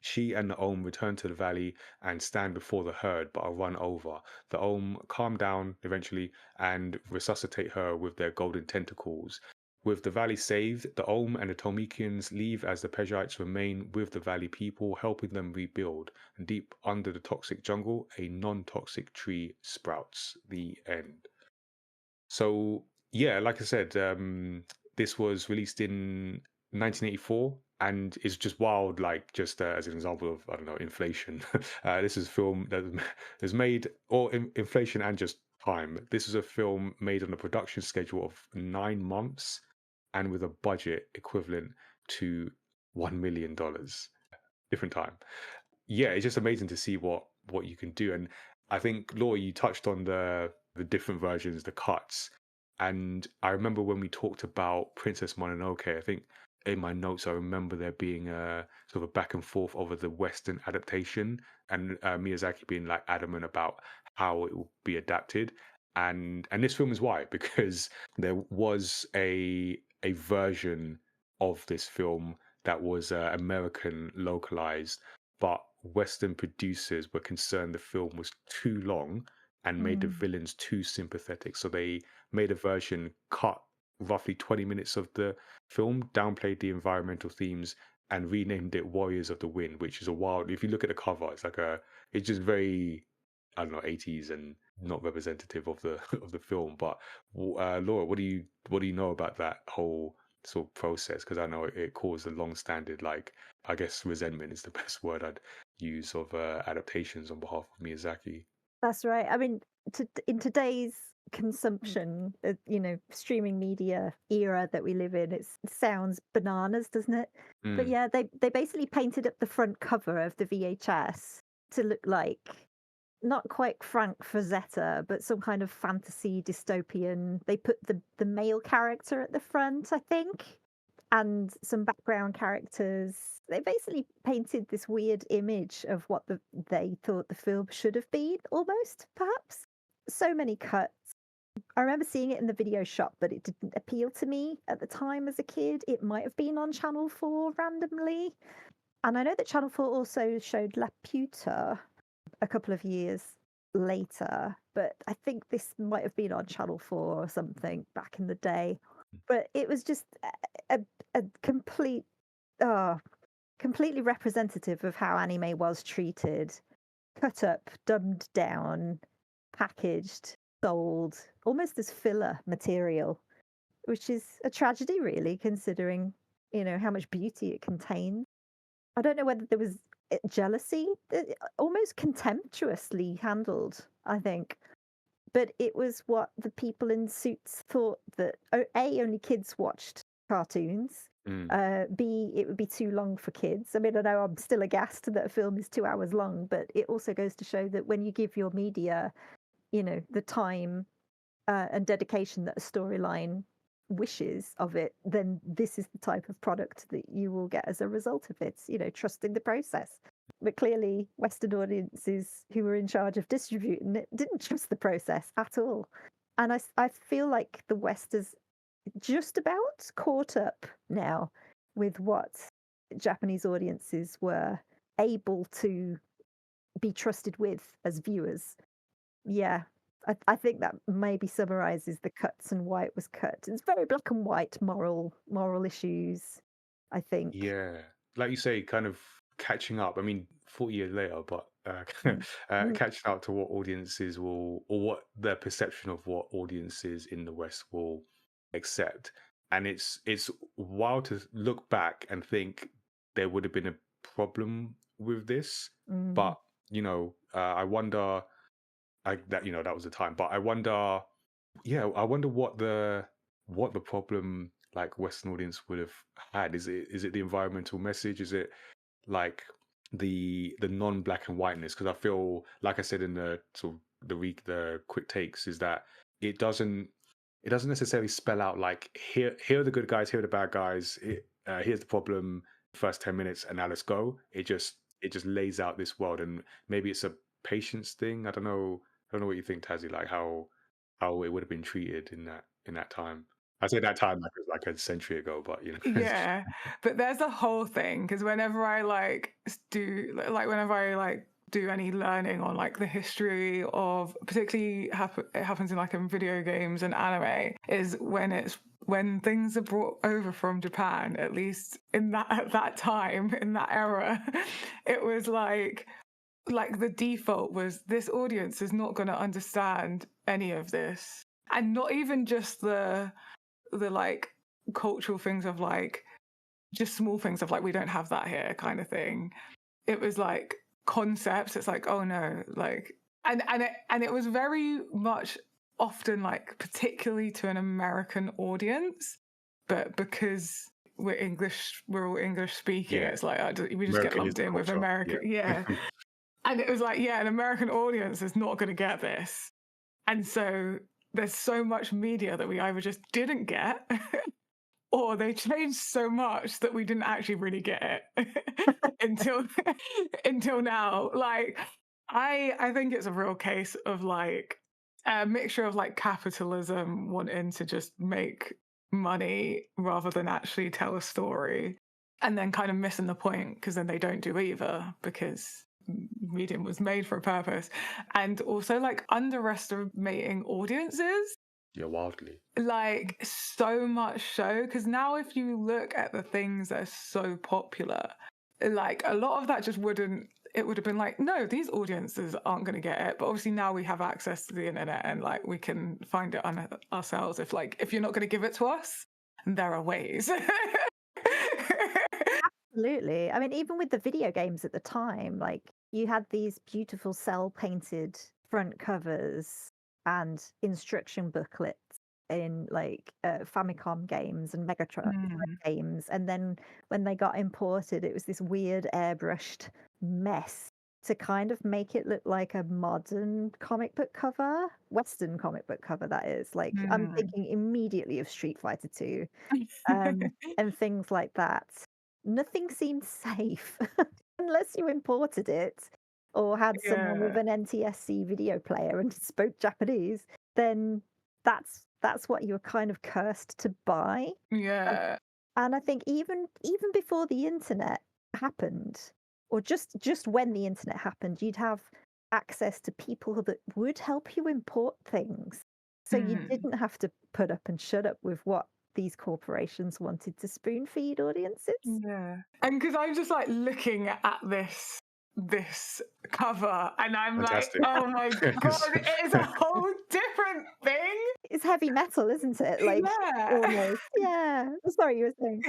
She and the Ohm return to the valley and stand before the herd, but are run over. The Ohm calm down eventually and resuscitate her with their golden tentacles. With the valley saved, the Ohm and the Tolmekians leave as the Pejites remain with the valley people, helping them rebuild. And deep under the toxic jungle, a non-toxic tree sprouts. The end. So yeah, like I said, this was released in 1984 and is just wild. Like just as an example of, I don't know, inflation. This is a film that is made, or inflation and just time. This is a film made on a production schedule of 9 months and with a budget equivalent to $1 million. Different time. Yeah, it's just amazing to see what you can do. And I think, Laura, you touched on the different versions, the cuts. And I remember when we talked about Princess Mononoke, I think in my notes I remember there being a sort of a back and forth over the Western adaptation, and Miyazaki being like adamant about how it will be adapted. And this film is why, because there was a version of this film that was American localized, but Western producers were concerned the film was too long and made the Mm. villains too sympathetic. So they made a version, cut roughly 20 minutes of the film, downplayed the environmental themes, and renamed it Warriors of the Wind, which is a wild. If you look at the cover, it's just very, I don't know, 80s and not representative of the of the film. But Laura, what do you know about that whole sort of process? Because I know it caused a long-standing like I guess resentment is the best word I'd use of adaptations on behalf of Miyazaki. That's right. I mean, in today's consumption, streaming media era that we live in, it sounds bananas, doesn't it? But Mm, yeah, they basically painted up the front cover of the VHS to look like not quite Frank Frazetta, but some kind of fantasy dystopian. They put the male character at the front, I think, and some background characters. They basically painted this weird image of what they thought the film should have been, almost, perhaps. So many cuts. I remember seeing it in the video shop, but it didn't appeal to me at the time as a kid. It might have been on Channel 4 randomly. And I know that Channel 4 also showed Laputa a couple of years later, but I think this might have been on Channel 4 or something back in the day. But it was just a complete, completely representative of how anime was treated. Cut up, dumbed down, packaged, sold, almost as filler material, which is a tragedy, really, considering, how much beauty it contains. I don't know whether there was jealousy, almost contemptuously handled, I think. But it was what the people in suits thought that A, only kids watched cartoons. mm. B, it would be too long for kids. I mean, I know I'm still aghast that a film is 2 hours long, but it also goes to show that when you give your media, the time and dedication that a storyline wishes of it, then this is the type of product that you will get as a result of it, trusting the process. But clearly, Western audiences who were in charge of distributing it didn't trust the process at all. And I feel like the West has just about caught up now with what Japanese audiences were able to be trusted with as viewers. Yeah, I think that maybe summarizes the cuts and why it was cut. It's very black and white moral issues, I think. Yeah, like you say, kind of catching up. I mean, 40 years later, but Mm. Mm. catching up to what audiences will, or what their perception of what audiences in the West will accept. And it's wild to look back and think there would have been a problem with this, Mm. but I wonder. That was the time, but I wonder. Yeah, I wonder what the problem like Western audience would have had. Is it the environmental message? Is it like the non-black and whiteness? Because I feel like I said in the sort of the quick takes is that it doesn't necessarily spell out like here are the good guys, here are the bad guys. Here's the problem. First 10 minutes, and now let's go. It just lays out this world, and maybe it's a patience thing. I don't know. I don't know what you think, Tazzy. Like how it would have been treated in that time. I say that time like it was like a century ago, but Yeah, but there's a whole thing because whenever I whenever I do any learning on like the history of particularly it happens in like in video games and anime is when things are brought over from Japan, at least at that time in that era, it was like the default was this audience is not going to understand any of this, and not even just the like cultural things of like just small things of like we don't have that here kind of thing. It was like concepts. It's like, oh no, like and it was very much often like particularly to an American audience, but because we're all English speaking, yeah, it's like we just get American is lumped the in with culture. American. Yeah. And it was like, yeah, an American audience is not going to get this. And so there's so much media that we either just didn't get or they changed so much that we didn't actually really get it until now. Like I think it's a real case of like a mixture of like capitalism wanting to just make money rather than actually tell a story, and then kind of missing the point because then they don't do either because medium was made for a purpose, and also like underestimating audiences Yeah, wildly. like so much so because now if you look at the things that are so popular, like a lot of that just wouldn't, it would have been like, no, these audiences aren't going to get it. But obviously now we have access to the internet and like we can find it on ourselves. If you're not going to give it to us, there are ways. Absolutely. I mean, even with the video games at the time, like you had these beautiful cell painted front covers and instruction booklets in like Famicom games and Megatron Mm. games. And then when they got imported, it was this weird airbrushed mess to kind of make it look like a modern comic book cover, Western comic book cover, that is. Like, I'm Mm. thinking immediately of Street Fighter 2 and things like that. Nothing seemed safe unless you imported it or had someone with Yeah. an NTSC video player and spoke Japanese. Then that's what you were kind of cursed to buy. And, Yeah. and I think even before the internet happened, or just when the internet happened, you'd have access to people that would help you import things. So you Mm. didn't have to put up and shut up with what these corporations wanted to spoon feed audiences. Yeah. And because I'm just like looking at this cover and I'm like, Fantastic. oh my god, it is a whole different thing. It's heavy metal, isn't it? Like Yeah. almost. Yeah. Sorry, you were saying.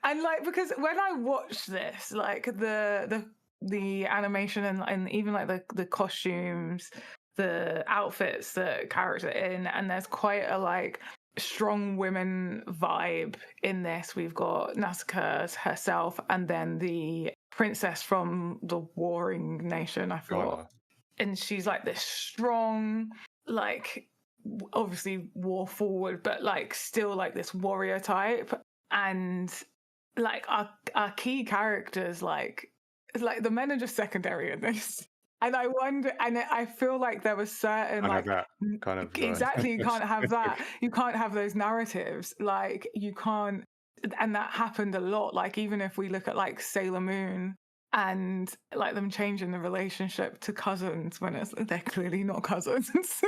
And like because when I watched this, like the animation and even like the costumes, the outfits that characters are in, and there's quite a like strong women vibe in this. We've got Nausicaä herself and then the princess from the warring nation, I thought. Ghana. And she's like this strong, like obviously war forward, but like still like this warrior type. And like our key characters, like it's like the men are just secondary in this. And I wonder, and I feel like there was certain Can't have like that kind of exactly, you can't have that. You can't have those narratives. Like you can't, and that happened a lot. Like even if we look at like Sailor Moon and like them changing the relationship to cousins when they're clearly not cousins. Just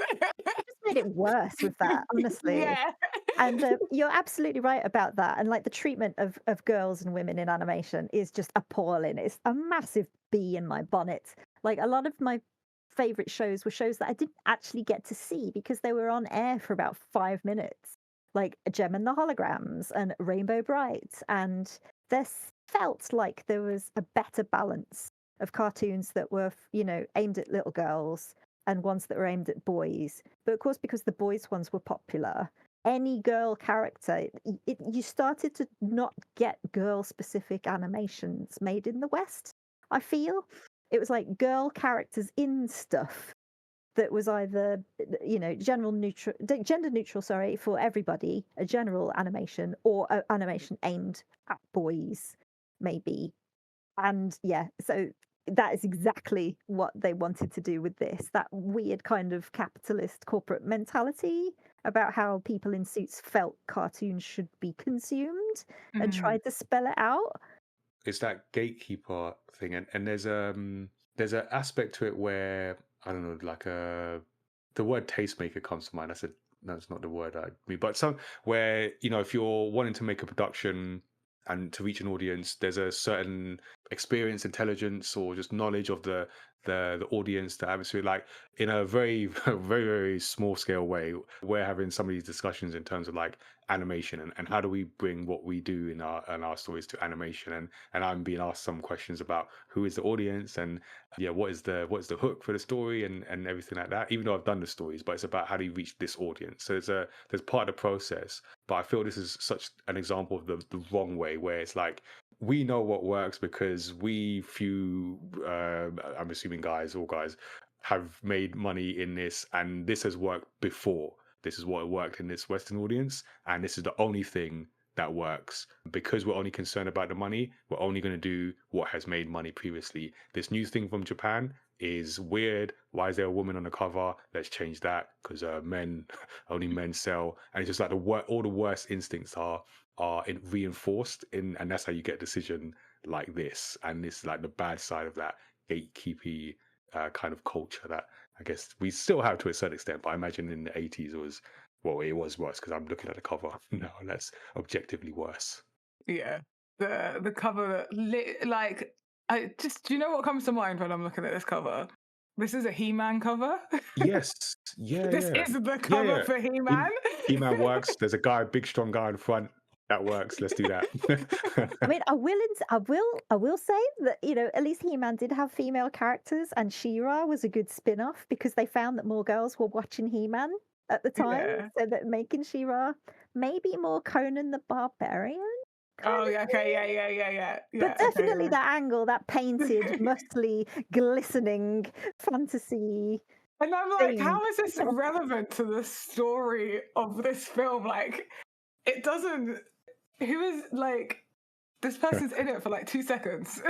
made it worse with that, honestly. Yeah. And you're absolutely right about that. And like the treatment of girls and women in animation is just appalling. It's a massive bee in my bonnet. Like a lot of my favorite shows were shows that I didn't actually get to see because they were on air for about 5 minutes, like Gem and the Holograms and Rainbow Bright. And there felt like there was a better balance of cartoons that were, aimed at little girls and ones that were aimed at boys. But of course, because the boys' ones were popular, any girl character, you started to not get girl-specific animations made in the West, I feel. It was like girl characters in stuff that was either, gender neutral, sorry, for everybody, a general animation, or an animation aimed at boys, maybe. And yeah, so that is exactly what they wanted to do with this. That weird kind of capitalist corporate mentality about how people in suits felt cartoons should be consumed and tried to spell it out. It's that gatekeeper thing, and there's an aspect to it where I don't know, like the word tastemaker comes to mind. I said no, it's not the word I mean, but some where if you're wanting to make a production and to reach an audience, there's a certain experience, intelligence, or just knowledge of the audience, the atmosphere. Like in a very very very small scale way, we're having some of these discussions in terms of like animation and how do we bring what we do in our stories to animation, and I'm being asked some questions about who is the audience and what is the hook for the story and everything like that, even though I've done the stories, but it's about how do you reach this audience. So there's part of the process, but I feel this is such an example of the wrong way, where it's like we know what works because we few I'm assuming all guys have made money in this, and this has worked before. This is what worked in this Western audience, and this is the only thing that works. Because we're only concerned about the money, we're only going to do what has made money previously. This new thing from Japan is weird. Why is there a woman on the cover? Let's change that because only men sell. And it's just like all the worst instincts are reinforced and that's how you get a decision like this. And this is like the bad side of that gatekeepy kind of culture that I guess we still have to a certain extent, but I imagine in the 80s it was worse because I'm looking at the cover now and that's objectively worse. Yeah. The cover like do you know what comes to mind when I'm looking at this cover? This is a He-Man cover. Yes. Yeah, This yeah. is the Yeah, cover yeah. for He-Man. He-Man works. There's a guy, big strong guy in front. That works. Let's do that. I mean, I will say that at least He-Man did have female characters, and She-Ra was a good spin-off because they found that more girls were watching He-Man at the time, Yeah. so that making She-Ra maybe more Conan the Barbarian. Oh, Kind yeah. of Okay. thing. Yeah. But Okay. definitely Yeah. that angle, that painted, muscly, glistening fantasy And I'm like, thing. how is this relevant to the story of this film? Like, it doesn't. Who is like this person's in it for like 2 seconds?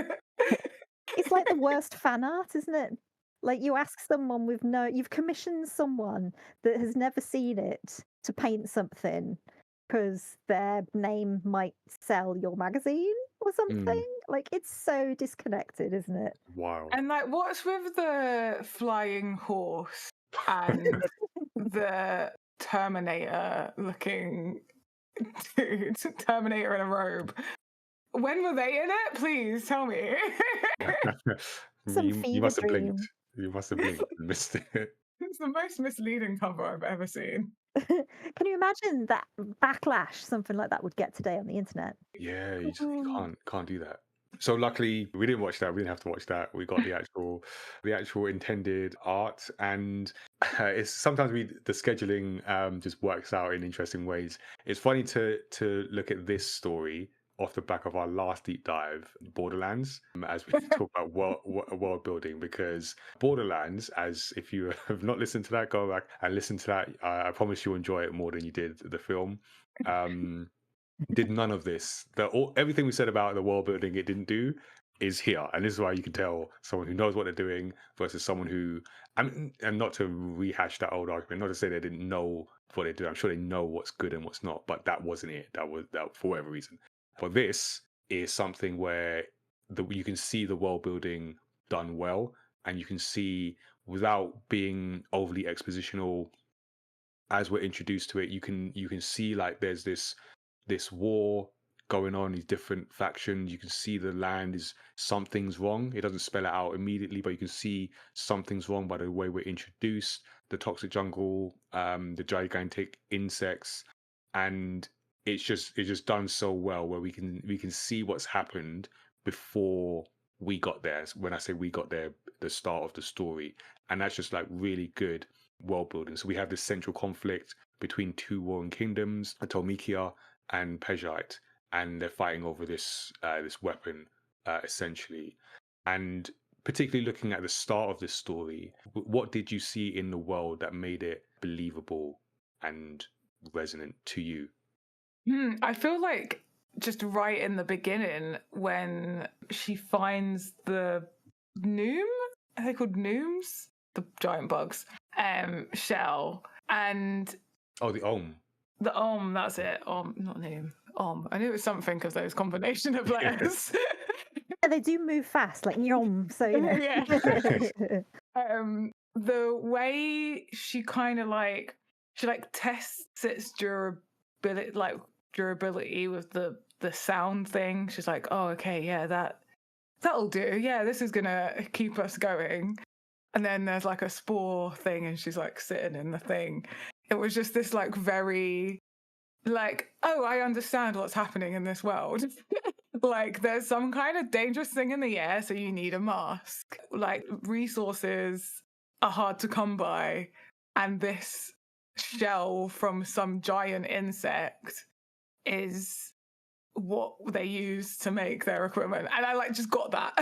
It's like the worst fan art, isn't it? Like you ask someone you've commissioned someone that has never seen it to paint something because their name might sell your magazine or something. Mm, Like it's so disconnected, isn't it? wild. And like, what's with the flying horse and the Terminator looking dude, Terminator in a robe? When were they in it? Please tell me. Some You fever must have blinked. dream. You must have blinked and missed it. It's the most misleading cover I've ever seen. Can you imagine that backlash something like that would get today on the internet? Yeah, you Mm. can't do that. So luckily we didn't watch that. We didn't have to watch that. We got the actual intended art, and it's sometimes the scheduling just works out in interesting ways. It's funny to look at this story off the back of our last deep dive, Borderlands, as we talk about world building, because Borderlands, as if you have not listened to that, go back and listen to that. I promise you'll enjoy it more than you did the film. Um, did none of this. Everything we said about the world building it didn't do is here, and this is why you can tell someone who knows what they're doing versus someone who, and not to rehash that old argument, not to say they didn't know what they do. I'm sure they know what's good and what's not, but that wasn't it. That was that for whatever reason. But this is something where you can see the world building done well, and you can see without being overly expositional as we're introduced to it. You can see like there's this war going on, these different factions. You can see the land is something's wrong. It doesn't spell it out immediately, but you can see something's wrong by the way we're introduced. The toxic jungle, the gigantic insects, and it's just done so well where we can see what's happened before we got there. When I say we got there, the start of the story, and that's just like really good world building. So we have this central conflict between two warring kingdoms, Atomikia and Pejite, and they're fighting over this weapon essentially. And particularly looking at the start of this story, what did you see in the world that made it believable and resonant to you? I feel like just right in the beginning when she finds the Noom, are they called Nooms? The giant bugs, shell, and Oh, the Om. the that's it. Not Noom. I knew it was something of those combination of Yeah. letters. Yeah, they do move fast, like yom. So Yeah. The way she kind of like tests its durability with the sound thing. She's like, oh, okay, yeah, that'll do. Yeah, this is gonna keep us going. And then there's like a spore thing, and she's like sitting in the thing. It was just this like very like, oh, I understand what's happening in this world. Like there's some kind of dangerous thing in the air, so you need a mask. Like resources are hard to come by, and this shell from some giant insect is what they use to make their equipment. And I like just got that.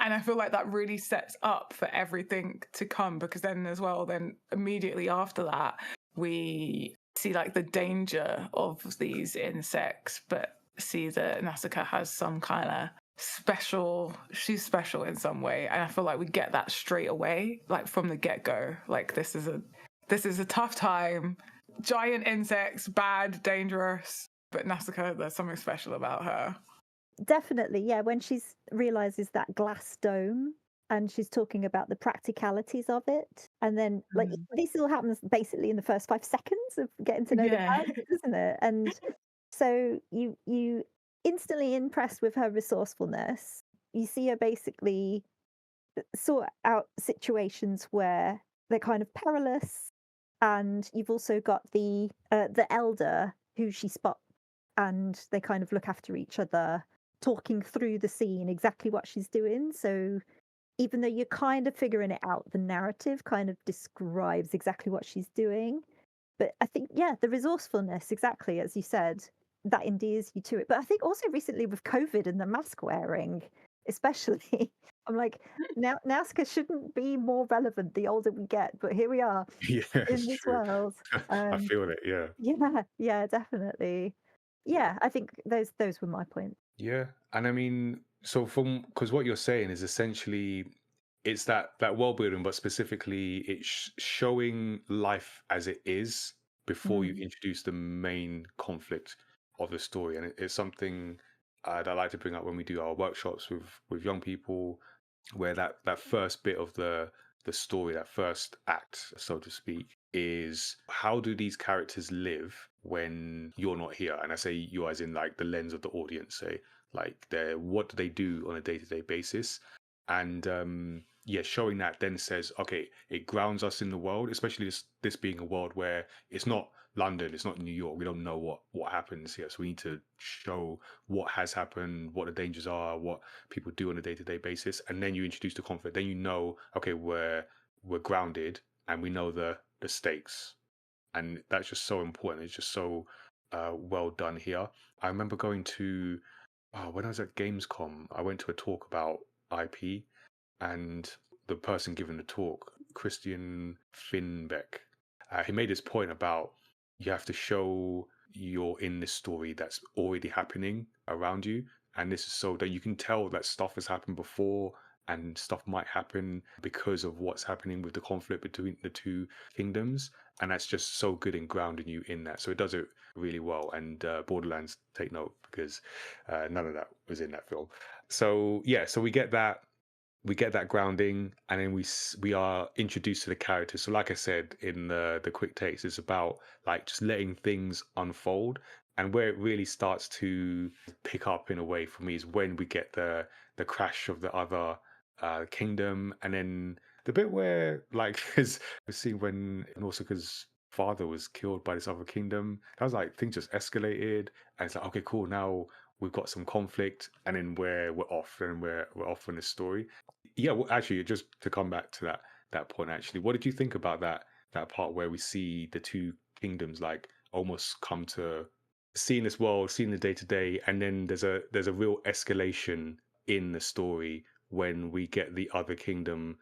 And I feel like that really sets up for everything to come, because then as well, then immediately after that, we see like the danger of these insects, but see that Nausicaä has some kind of she's special in some way. And I feel like we get that straight away, like from the get-go. Like this is a tough time. Giant insects, bad, dangerous. But Nausicaä, there's something special about her. Definitely, yeah. When she's realizes that glass dome and she's talking about the practicalities of it, and then like this all happens basically in the first 5 seconds of getting to know the characters, isn't it? And so you instantly impressed with her resourcefulness. You see her basically sort out situations where they're kind of perilous, and you've also got the elder who she spots, and they kind of look after each other, talking through the scene exactly what she's doing. So even though you're kind of figuring it out, the narrative kind of describes exactly what she's doing. But I think, yeah, the resourcefulness, exactly as you said, that endears you to it. But I think also recently with COVID and the mask wearing, especially, I'm like, now Nausicaä shouldn't be more relevant the older we get, but here we are Yeah, in it's this true. world. I feel it. Yeah. Yeah, definitely. Yeah, I think those were my points. Yeah, and I mean, so from because what you're saying is essentially it's that world building, but specifically it's showing life as it is before you Mm. introduce the main conflict of the story, and it's something that I like to bring up when we do our workshops with young people, where that first bit of the story, that first act, so to speak, is how do these characters live when you're not here? And I say you as in like the lens of the audience, say like what do they do on a day-to-day basis? And yeah, showing that then says, okay, it grounds us in the world, especially this being a world where it's not London, it's not New York. We don't know what happens here, so we need to show what has happened, what the dangers are, what people do on a day-to-day basis, and then you introduce the conflict. Then you know, okay, we're grounded and we know the stakes, and that's just so important. It's just so well done here. I remember going to when I was at Gamescom, I went to a talk about IP, and the person giving the talk, Christian Finbeck, he made this point about you have to show you're in this story that's already happening around you, and this is so that you can tell that stuff has happened before and stuff might happen because of what's happening with the conflict between the two kingdoms, and that's just so good in grounding you in that. So it does it really well. And Borderlands, take note, because none of that was in that film. So yeah, so we get that grounding, and then we are introduced to the characters. So like I said in the quick takes, it's about like just letting things unfold, and where it really starts to pick up in a way for me is when we get the crash of the other kingdom, and then the bit where like there's a scene when Nausicaa's father was killed by this other kingdom. That was like things just escalated, and it's like, okay, cool, now we've got some conflict, and then we're off, and we're off on this story. Yeah, well, actually, just to come back to that point, actually, what did you think about that part where we see the two kingdoms like almost come to seeing this world, seeing the day to day, and then there's a real escalation in the story when we get the other kingdom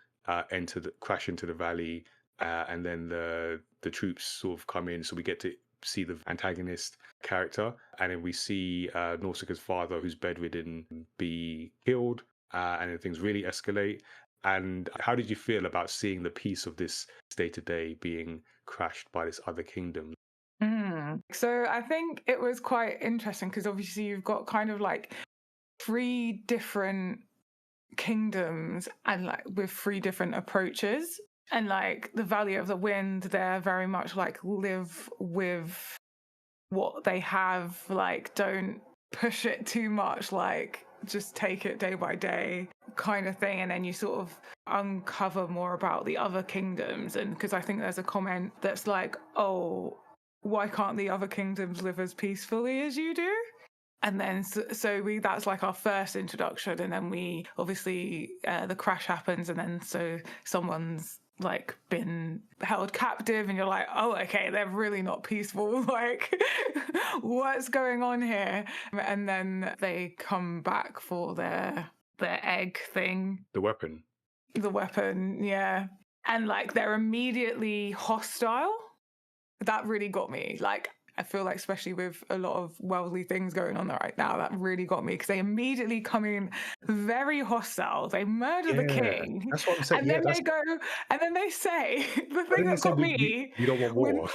crash into the valley, and then the troops sort of come in, so we get to see the antagonist character, and then we see Nausicaa's father, who's bedridden, be killed, and then things really escalate. And how did you feel about seeing the piece of this day to day being crashed by this other kingdom? So I think it was quite interesting because obviously you've got kind of like 3 different kingdoms and like with 3 different approaches. And like the Valley of the Wind, they're very much like live with what they have, like don't push it too much, like just take it day by day kind of thing. And then you sort of uncover more about the other kingdoms. And because I think there's a comment that's like, oh, why can't the other kingdoms live as peacefully as you do? And then so we that's like our first introduction, and then we obviously the crash happens, and then so someone's like been held captive, and you're like, oh, okay, they're really not peaceful, like what's going on here? And then they come back for their egg thing, The weapon. yeah, and like they're immediately hostile. That really got me. Like, I feel like, especially with a lot of worldly things going on right now, that really got me because they immediately come in very hostile. They murder the Yeah, king, that's what I'm saying. and Yeah, then that's. they go, and then they say the But thing then they that said got me. we don't want When, war.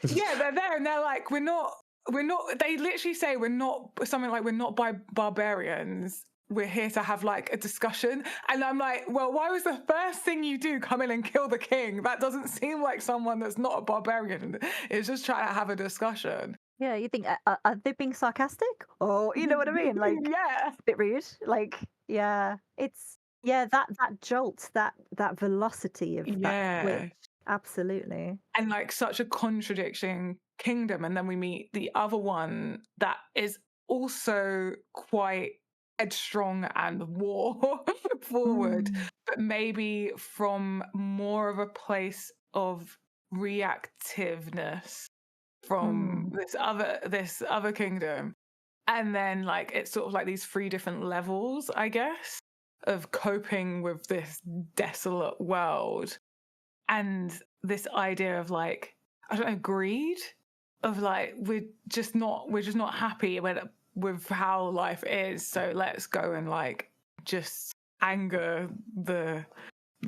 yeah, they're there, and they're like, we're not. They literally say we're not something like we're not barbarians. We're here to have like a discussion. And I'm like, well, why was the first thing you do come in and kill the king? That doesn't seem like someone that's not a barbarian. It's just trying to have a discussion. Yeah, you think, are they being sarcastic? Or, you know what I mean? Like, Yeah. a bit rude. Like, yeah, it's, yeah, that jolt, that velocity of that Yeah. switch Absolutely. and like such a contradicting kingdom. And then we meet the other one that is also quite headstrong and war forward, Mm. but maybe from more of a place of reactiveness from Mm. this other kingdom. And then like it's sort of like these three different levels, I guess, of coping with this desolate world. And this idea of like, I don't know, greed, of like we're just not happy with how life is, so let's go and like just anger the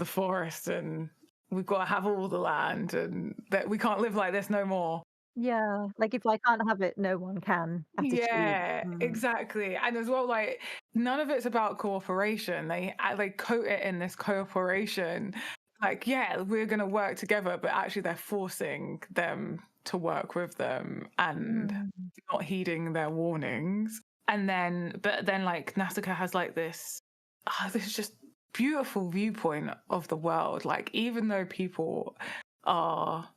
forest, and we've got to have all the land, and that we can't live like this no more. Yeah, like if I can't have it, no one can attitude. Yeah, Mm. exactly. And as well, like none of it's about cooperation. They coat it in this cooperation, like yeah, we're gonna work together, but actually they're forcing them to work with them and Mm. not heeding their warnings. And then, but then, like Nausicaä has like this just beautiful viewpoint of the world. Like even though people are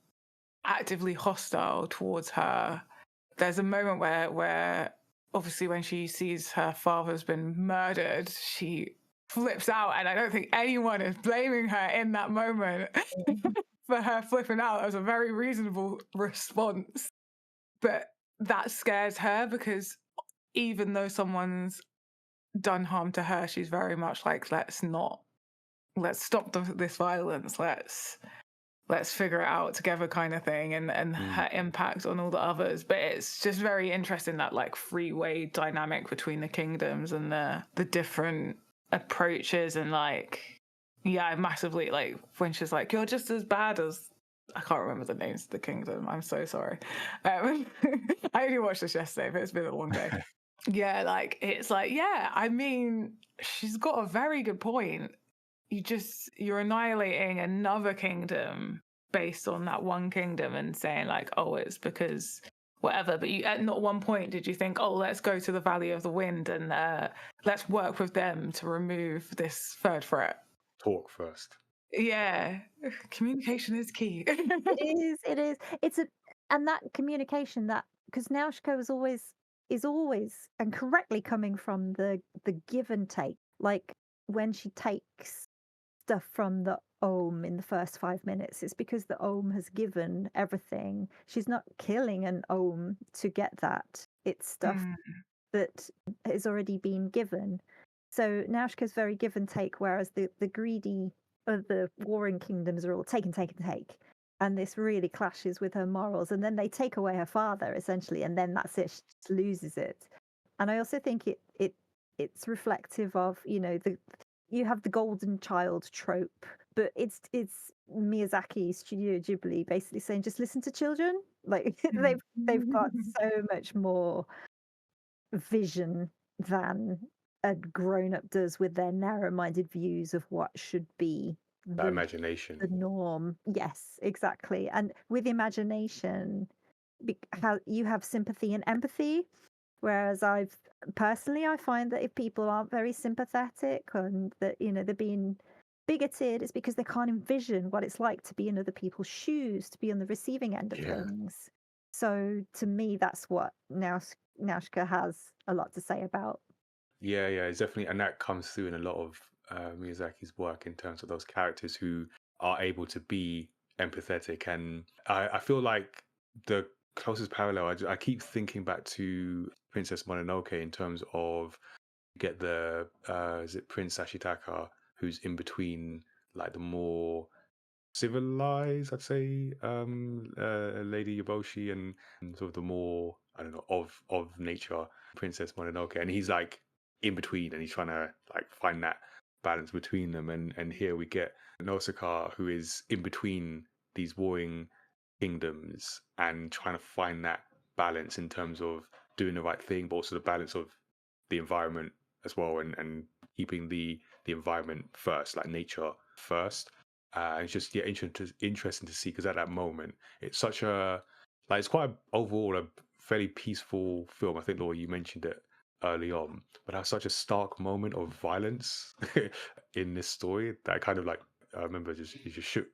actively hostile towards her, there's a moment where obviously when she sees her father's been murdered, she flips out, and I don't think anyone is blaming her in that moment for her flipping out. That was a very reasonable response, but that scares her because even though someone's done harm to her, she's very much like, let's stop this violence, let's figure it out together kind of thing, and Mm. her impact on all the others. But it's just very interesting, that like freeway dynamic between the kingdoms and the different approaches. And like yeah, massively, like when she's like, you're just as bad as, I can't remember the names of the kingdom, I'm so sorry. I only watched this yesterday, but it's been a long day. Yeah, like it's like, yeah, I mean, she's got a very good point. You're annihilating another kingdom based on that one kingdom and saying like, oh, it's because whatever. But you, at not one point did you think, oh, let's go to the Valley of the Wind and let's work with them to remove this third threat. Talk first. Yeah, communication is key. It is. It's a and that communication, that because Nausicaä is always and correctly coming from the give and take. Like when she takes stuff from the Ohm in the first 5 minutes, it's because the Ohm has given everything. She's not killing an Ohm to get that. It's stuff Mm, that has already been given. So Nausicaä's very give and take, whereas the greedy of the warring kingdoms are all take and take and take. And this really clashes with her morals. And then they take away her father, essentially, and then that's it. She just loses it. And I also think it's reflective of, you have the golden child trope, but it's Miyazaki, Studio Ghibli, basically saying just listen to children. Like they've got mm. so much more vision than a grown up does with their narrow minded views of what should be That the imagination. norm. Yes, exactly. And with imagination, how you have sympathy and empathy, whereas I find that if people aren't very sympathetic and that they're being bigoted, it's because they can't envision what it's like to be in other people's shoes, to be on the receiving end of Yeah. things. So to me, that's what Nausicaä has a lot to say about. Yeah, it's definitely, and that comes through in a lot of Miyazaki's work in terms of those characters who are able to be empathetic. And I feel like the closest parallel, I keep thinking back to Princess Mononoke in terms of get the is it Prince Ashitaka, who's in between like the more civilized, I'd say, Lady Yaboshi, and sort of the more, I don't know, of nature Princess Mononoke, and he's like in between, and he's trying to like find that balance between them. And here we get Nausicaa, who is in between these warring kingdoms and trying to find that balance in terms of doing the right thing, but also the balance of the environment as well, and keeping the environment first, like nature first. It's just interesting to see, because at that moment it's such a, like, it's quite overall a fairly peaceful film. I think, Laura, you mentioned it early on, but that's such a stark moment of violence in this story that kind of like, I remember it just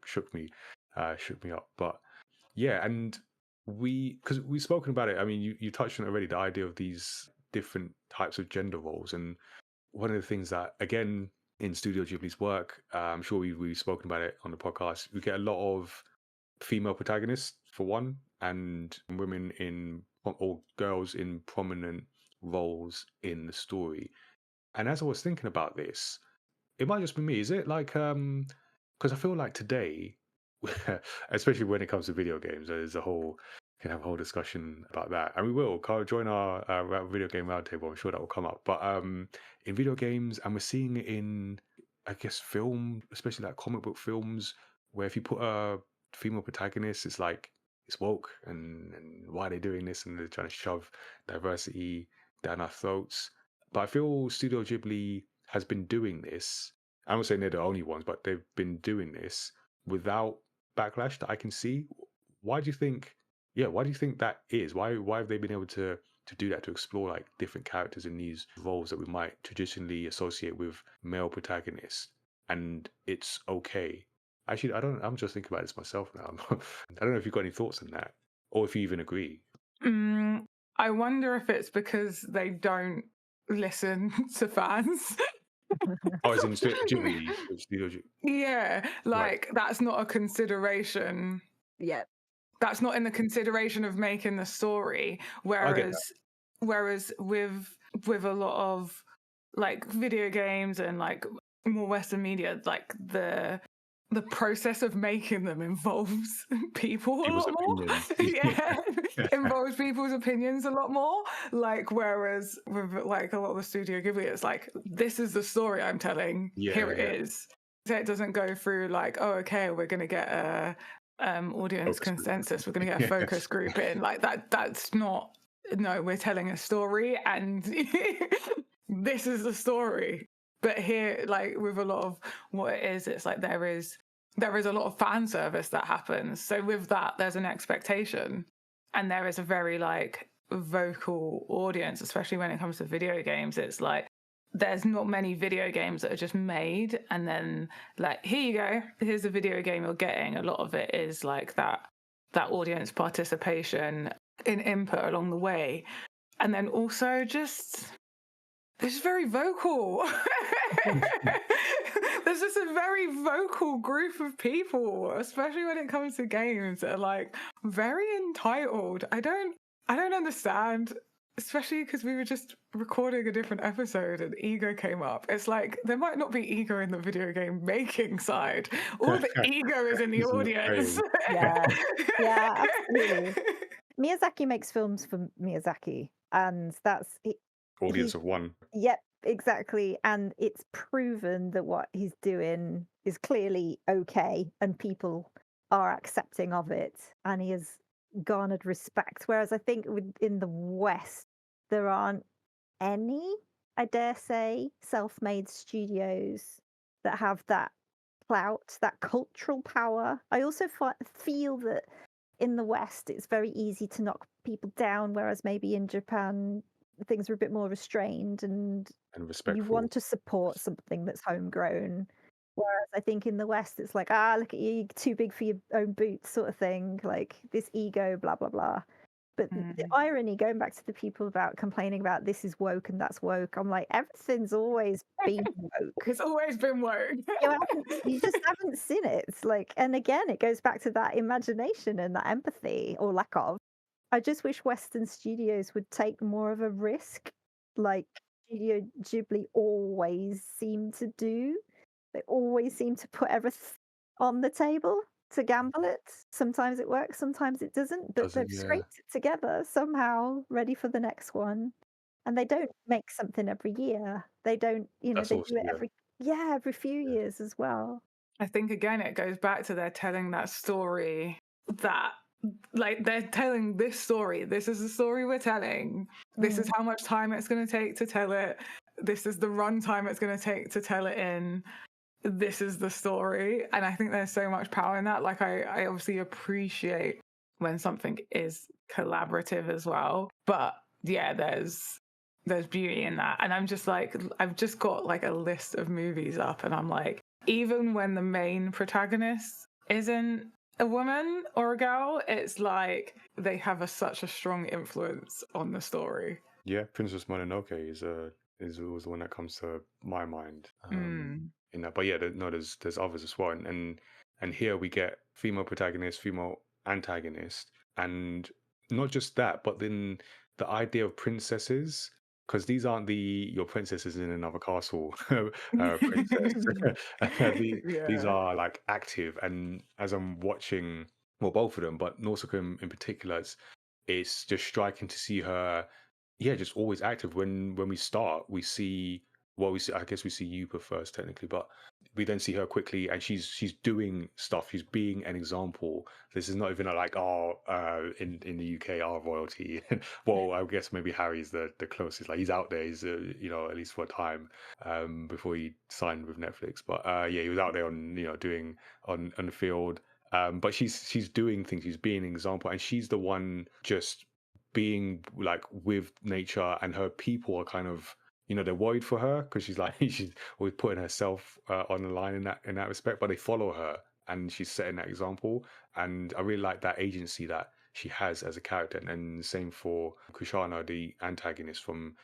shook me. shook me up. But yeah, and because we've spoken about it. I mean, you touched on it already, the idea of these different types of gender roles, and one of the things that, again, in Studio Ghibli's work, I'm sure we've spoken about it on the podcast, we get a lot of female protagonists for one, and women or girls in prominent roles in the story. And as I was thinking about this, it might just be me. Is it like because I feel like today, especially when it comes to video games, there's a whole can have a whole discussion about that, and we will. Join our video game roundtable. I'm sure that will come up. But in video games, and we're seeing it in, I guess, film, especially like comic book films, where if you put a female protagonist, it's like it's woke, and why are they doing this? And they're trying to shove diversity down our throats. But I feel Studio Ghibli has been doing this. I'm not saying they're the only ones, but they've been doing this without backlash that I can see. Why do you think? Yeah, why do you think that is? Why have they been able to do that, to explore like different characters in these roles that we might traditionally associate with male protagonists, and it's okay? Actually, I don't. I'm just thinking about this myself now. I don't know if you've got any thoughts on that, or if you even agree. I wonder if it's because they don't listen to fans. Oh, it's in Studio Ghibli. Yeah, like that's not a consideration. Yeah. That's not in the consideration of making the story. Whereas with a lot of like video games and like more Western media, like the process of making them involves people a lot more. Yeah, involves people's opinions a lot more. Like, whereas with like a lot of the Studio Ghibli, it's like, this is the story I'm telling. Here it is. So it doesn't go through like, oh, okay, we're going to get a audience consensus. We're going to get a focus group in. Like that's not. No, we're telling a story, and this is the story. But here, like with a lot of what it is, it's like there is a lot of fan service that happens. So with that, there's an expectation, and there is a very like vocal audience, especially when it comes to video games. It's like there's not many video games that are just made and then like, here you go, here's the video game you're getting. A lot of it is like that audience participation in input along the way, and then also just it's very vocal. There's just a very vocal group of people, especially when it comes to games, that are like very entitled. I don't understand, especially because we were just recording a different episode and ego came up. It's like there might not be ego in the video game making side. All the ego is in the audience. Yeah, absolutely. Miyazaki makes films for Miyazaki, and that's audience of one. Yep, exactly. And it's proven that what he's doing is clearly okay and people are accepting of it, and he has garnered respect. Whereas I think in the West, there aren't any, I dare say, self-made studios that have that clout, that cultural power. I also feel that in the West, it's very easy to knock people down, whereas maybe in Japan, things are a bit more restrained and respectful. You want to support something that's homegrown. Whereas I think in the West, it's like, look at you, you're too big for your own boots sort of thing, like this ego, blah, blah, blah. But the irony, going back to the people about complaining about this is woke and that's woke, I'm like, everything's always been woke. It's always been woke. You just haven't seen it. It's like, and again, it goes back to that imagination and that empathy or lack of. I just wish Western studios would take more of a risk, like Studio Ghibli always seem to do. They always seem to put everything on the table to gamble it. Sometimes it works, sometimes it doesn't, but they've scraped it together somehow, ready for the next one. And they don't make something every year. They don't, they do it every few years as well. I think again it goes back to they're telling that story that like they're telling this story. This is the story we're telling. This is how much time it's going to take to tell it. This is the runtime it's going to take to tell it in. This is the story. And I think there's so much power in that. Like I obviously appreciate when something is collaborative as well. But yeah, there's beauty in that. And I'm just like, I've just got like a list of movies up and I'm like, even when the main protagonist isn't a woman or a girl, it's like they have such a strong influence on the story. Yeah, Princess Mononoke is always the one that comes to my mind. In that, but yeah, no, there's others as well, and here we get female protagonist, female antagonist, and not just that, but then the idea of princesses, because these aren't your princesses in another castle, princess. These Yeah. are like active, and as I'm watching, well, both of them, but Nausicaa in particular, it's just striking to see her, yeah, just always active. When we start, we see, well, we see, I guess we see Yupa first technically, but we then see her quickly, and she's doing stuff. She's being an example. This is not even like, oh, in the UK, our royalty. Well, I guess maybe Harry's the closest. Like he's out there. He's at least for a time before he signed with Netflix. But yeah, he was out there on doing on the field. But she's doing things. She's being an example, and she's the one just being like with nature, and her people are kind of, they're worried for her because she's like she's always putting herself on the line in that respect, but they follow her, and she's setting that example, and I really like that agency that she has as a character, and same for Kushana, the antagonist from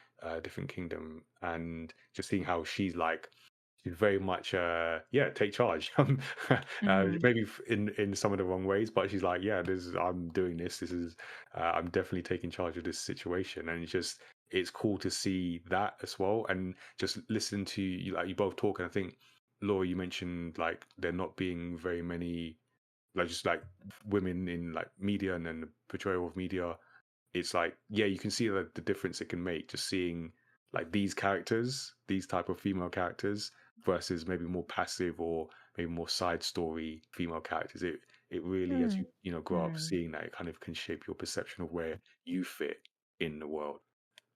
Different Kingdom, and just seeing how she's very much yeah, take charge. Maybe in some of the wrong ways, but she's like, yeah, I'm doing this is I'm definitely taking charge of this situation, and it's cool to see that as well, and just listen to you, like you both talk. And I think, Laura, you mentioned like there not being very many, like just like women in like media, and then the portrayal of media. It's like, yeah, you can see the difference it can make, just seeing like these characters, these type of female characters, versus maybe more passive or maybe more side story female characters. It really, as Mm. you grow up seeing that, it kind of can shape your perception of where you fit in the world.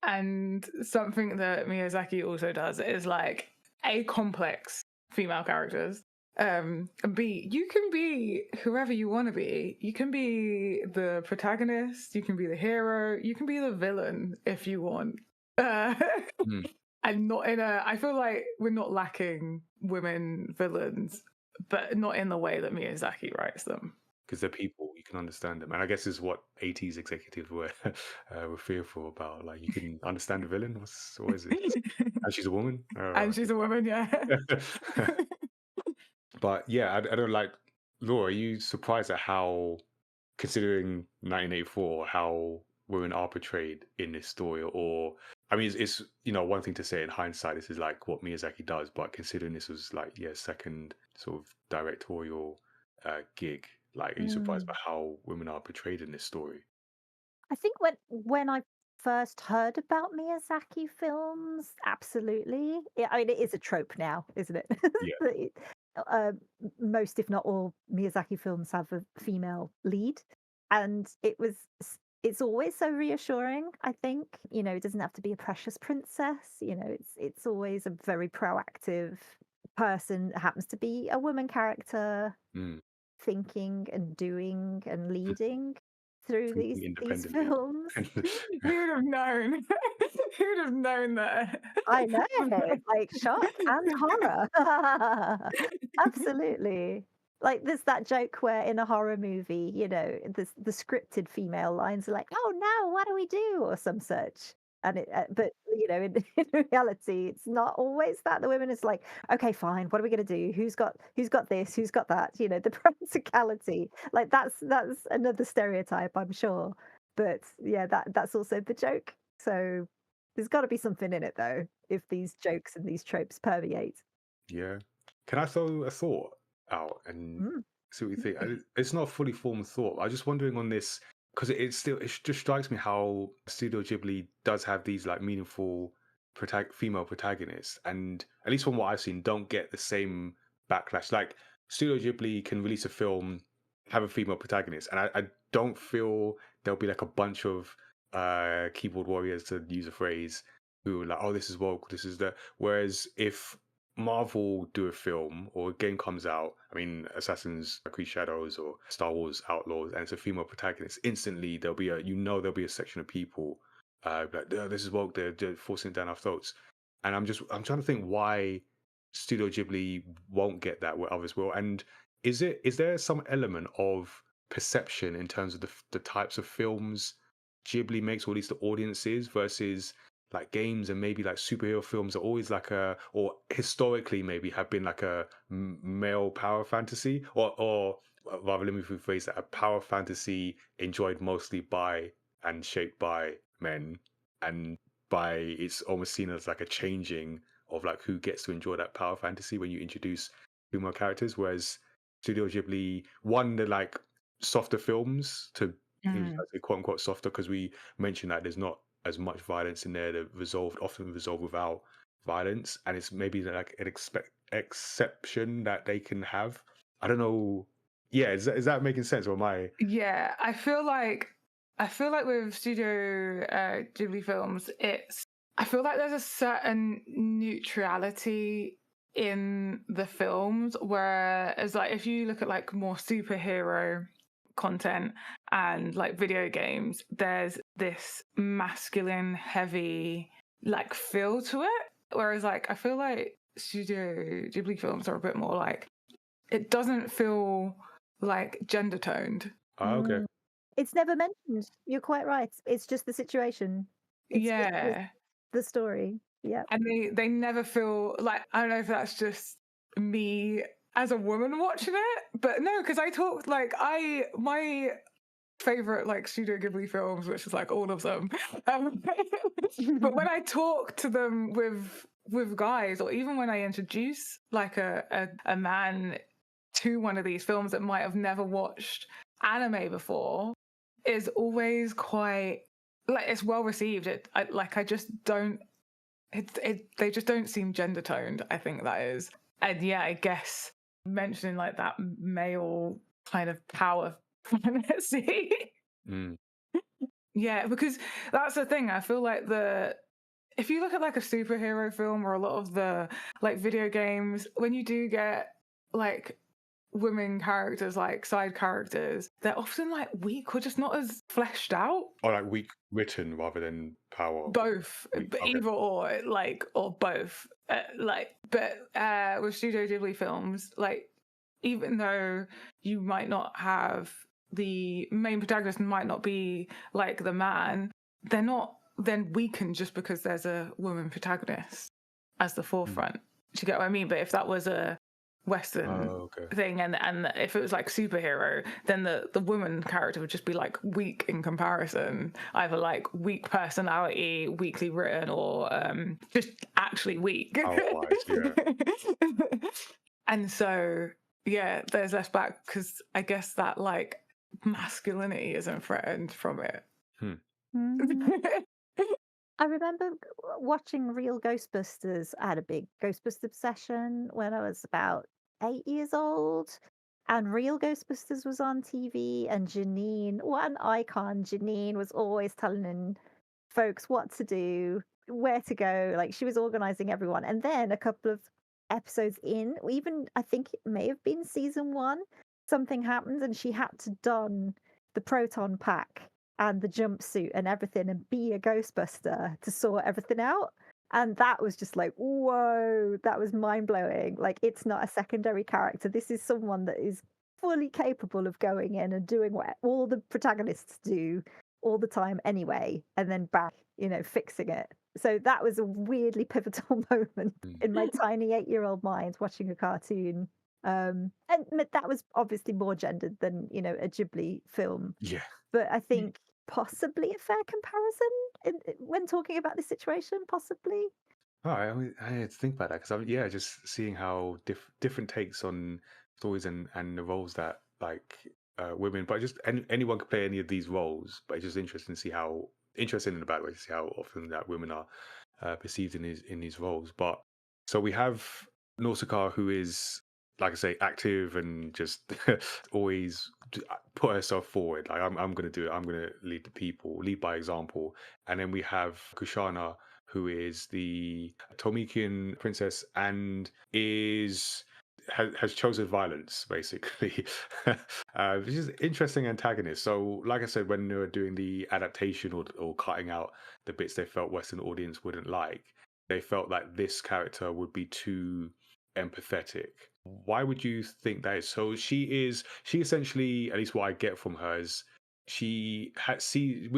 And something that Miyazaki also does is like A, complex female characters. B, you can be whoever you want to be. You can be the protagonist, you can be the hero, you can be the villain if you want. And not in I feel like we're not lacking women villains, but not in the way that Miyazaki writes them. Because they're people, you can understand them, and I guess is what 80s executives were were fearful about. Like, you can understand the villain. What is it? And she's a woman. And she's a woman, yeah. But yeah, I don't like. Laura, are you surprised at how, considering 1984, how women are portrayed in this story? Or, I mean, it's one thing to say in hindsight, this is like what Miyazaki does, but considering this was like, yeah, second sort of directorial gig, like, are you surprised by how women are portrayed in this story? I think when I first heard about Miyazaki films, absolutely. Yeah, I mean, it is a trope now, isn't it? Yeah. That most, if not all, Miyazaki films have a female lead, and it's always so reassuring. I think it doesn't have to be a precious princess. It's always a very proactive person. It happens to be a woman character Mm. thinking and doing and leading through Thinking these independently. films. Who would have known? Who would have known that? I know, like shock and horror. Absolutely. Like there's that joke where in a horror movie, the scripted female lines are like, "Oh no, what do we do?" or some such. And but in reality, it's not always that. The women is like, "Okay, fine. What are we gonna do? Who's got this? Who's got that?" The practicality. Like that's another stereotype, I'm sure. But yeah, that's also the joke. So there's got to be something in it though, if these jokes and these tropes permeate. Yeah. Can I throw a thought out and Mm. see what you think? It's not a fully formed thought. I'm just wondering on this, because it just strikes me how Studio Ghibli does have these like meaningful female protagonists, and at least from what I've seen, don't get the same backlash. Like, Studio Ghibli can release a film, have a female protagonist, and I don't feel there'll be like a bunch of keyboard warriors, to use a phrase, who are like, oh, this is woke, this is the. Whereas if Marvel do a film or a game comes out, I mean, Assassin's Creed Shadows or Star Wars Outlaws, and it's a female protagonist, instantly there'll be there'll be a section of people like, "Oh, this is woke, they're forcing it down our throats." And I'm trying to think why Studio Ghibli won't get that where others will. And is there some element of perception in terms of the types of films Ghibli makes, or at least the audiences, versus like games and maybe like superhero films are always like or historically maybe have been like a male power fantasy, or rather, let me rephrase that, a power fantasy enjoyed mostly by and shaped by men, and by it's almost seen as like a changing of like who gets to enjoy that power fantasy when you introduce female characters, whereas Studio Ghibli won the like softer films to, I say quote unquote softer, because we mentioned that there's not as much violence in there. They're often resolved without violence, and it's maybe like an exception that they can have. I don't know. Yeah, is that making sense, or am I? Yeah, I feel like with Studio Ghibli films, I feel like there's a certain neutrality in the films, whereas like if you look at like more superhero content and like video games, there's this masculine heavy like feel to it, whereas like I feel like Studio Ghibli films are a bit more like, it doesn't feel like gender toned. Okay. It's never mentioned. You're quite right. It's just the situation. It's just Yeah. the story. Yeah. And they never feel like, I don't know if that's just me as a woman watching it, but no, because I talked like my favorite like Studio Ghibli films, which is like all of them. But when I talk to them with guys, or even when I introduce like a man to one of these films that might have never watched anime before, is always quite like, it's well received. I just don't. They just don't seem gender toned. I think that is, and yeah, I guess mentioning like that male kind of power fantasy. Yeah, because that's the thing. I feel like if you look at like a superhero film or a lot of the like video games, when you do get like women characters, like side characters, they're often like weak or just not as fleshed out. Or like weak written rather than power. Both, Okay. either or, like, or both. But with Studio Ghibli films, like, even though you might not have the main protagonist might not be like the man, they're not then weakened just because there's a woman protagonist as the forefront. Do you get what I mean? But if that was a Western thing, and if it was like superhero, then the woman character would just be like weak in comparison, either like weak personality, weakly written, or just actually weak. And so yeah, there's less back because I guess that like masculinity isn't threatened from it. I remember watching Real Ghostbusters. I had a big Ghostbuster obsession when I was about 8 years old, and Real Ghostbusters was on TV, and Janine, one icon, Janine was always telling folks what to do, where to go. Like, she was organizing everyone. And then a couple of episodes in, even I think it may have been season 1, something happened and she had to don the proton pack and the jumpsuit and everything and be a Ghostbuster to sort everything out. And that was just like, whoa, that was mind blowing. Like, it's not a secondary character. This is someone that is fully capable of going in and doing what all the protagonists do all the time anyway, and then back, fixing it. So that was a weirdly pivotal moment in my tiny 8-year-old mind watching a cartoon. And that was obviously more gendered than, a Ghibli film. Yeah. But I think possibly a fair comparison when talking about this situation, possibly. Oh, I had to think about that because just seeing how different takes on stories and the roles that like women, but just anyone could play any of these roles. But it's just interesting to see how in the back way to see how often that women are perceived in these roles. But so we have Nausicaä, who is, like I say, active and just always put herself forward. Like I'm going to do it. I'm going to lead the people, lead by example. And then we have Kushana, who is the Tomikian princess and has chosen violence, basically, which is an interesting antagonist. So, like I said, when they were doing the adaptation or cutting out the bits they felt Western audience wouldn't like, they felt like this character would be too empathetic. Why would you think that is? So she essentially, at least what I get from her is we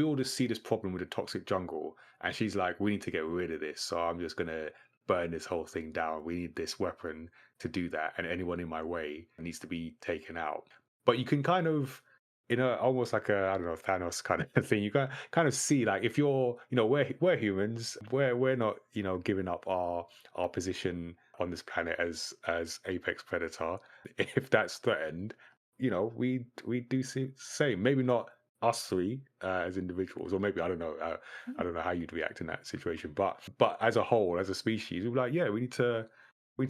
all just see this problem with the toxic jungle, and she's like, we need to get rid of this, so I'm just gonna burn this whole thing down. We need this weapon to do that, and anyone in my way needs to be taken out. But you can kind of, almost like a, I don't know, Thanos kind of thing. You can kind of see, like, if you're, we're humans, we're not, giving up our position on this planet as apex predator. If that's threatened, we do see same. Maybe not us three as individuals, or maybe I don't know how you'd react in that situation, but as a whole, as a species, we're like, yeah, we need to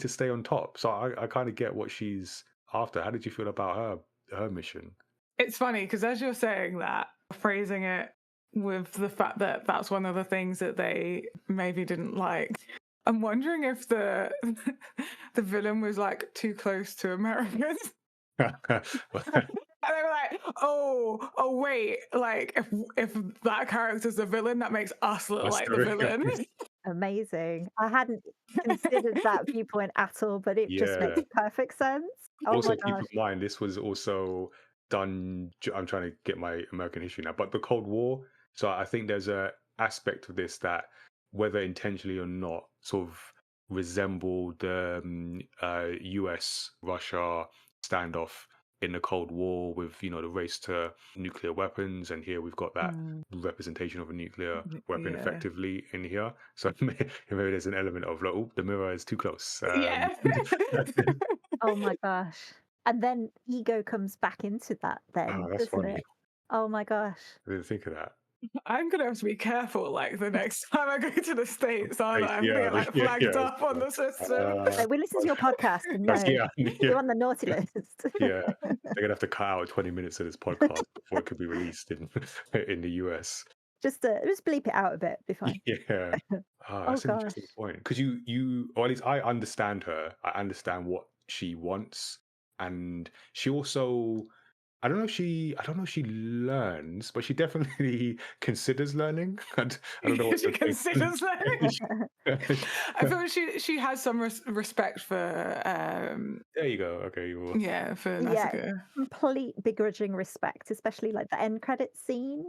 stay on top. So I kind of get what she's after. How did you feel about her mission? It's funny because as you're saying that, phrasing it with the fact that that's one of the things that they maybe didn't like, I'm wondering if the the villain was like too close to Americans. And they were like, oh, wait, like if that character's the villain, that makes us look like the villain. Amazing. I hadn't considered that viewpoint at all, but it just makes Yeah. perfect sense. Oh Also, my keep gosh. in mind, this was also done. I'm trying to get my American history now, but the Cold War. So I think there's a aspect of this that, whether intentionally or not, sort of resemble the U.S. Russia standoff in the Cold War, with the race to nuclear weapons, and here we've got that representation of a nuclear weapon Yeah. effectively in here. So maybe there's an element of like, oh, the mirror is too close. Yeah. Oh my gosh. And then ego comes back into that then, Oh, that's doesn't funny. it? Oh my gosh. I didn't think of that. I'm gonna have to be careful, like the next time I go to the States, aren't I? I'm gonna get like Yeah, flagged up on the system. Like, we listen to your podcast and no, yeah, you're on the naughty list. yeah. They're gonna have to cut out 20 minutes of this podcast before it could be released in in the US. Just bleep it out a bit, be fine. Yeah. Oh That's an gosh. interesting point, because or at least I understand her. I understand what she wants, and she also. I don't know if she learns, but she definitely considers learning. I don't know what She to think. considers learning. I feel she has some respect for There you go. Okay, you will. yeah, for Yeah, Nausicaä. complete begrudging respect, especially like the end credit scene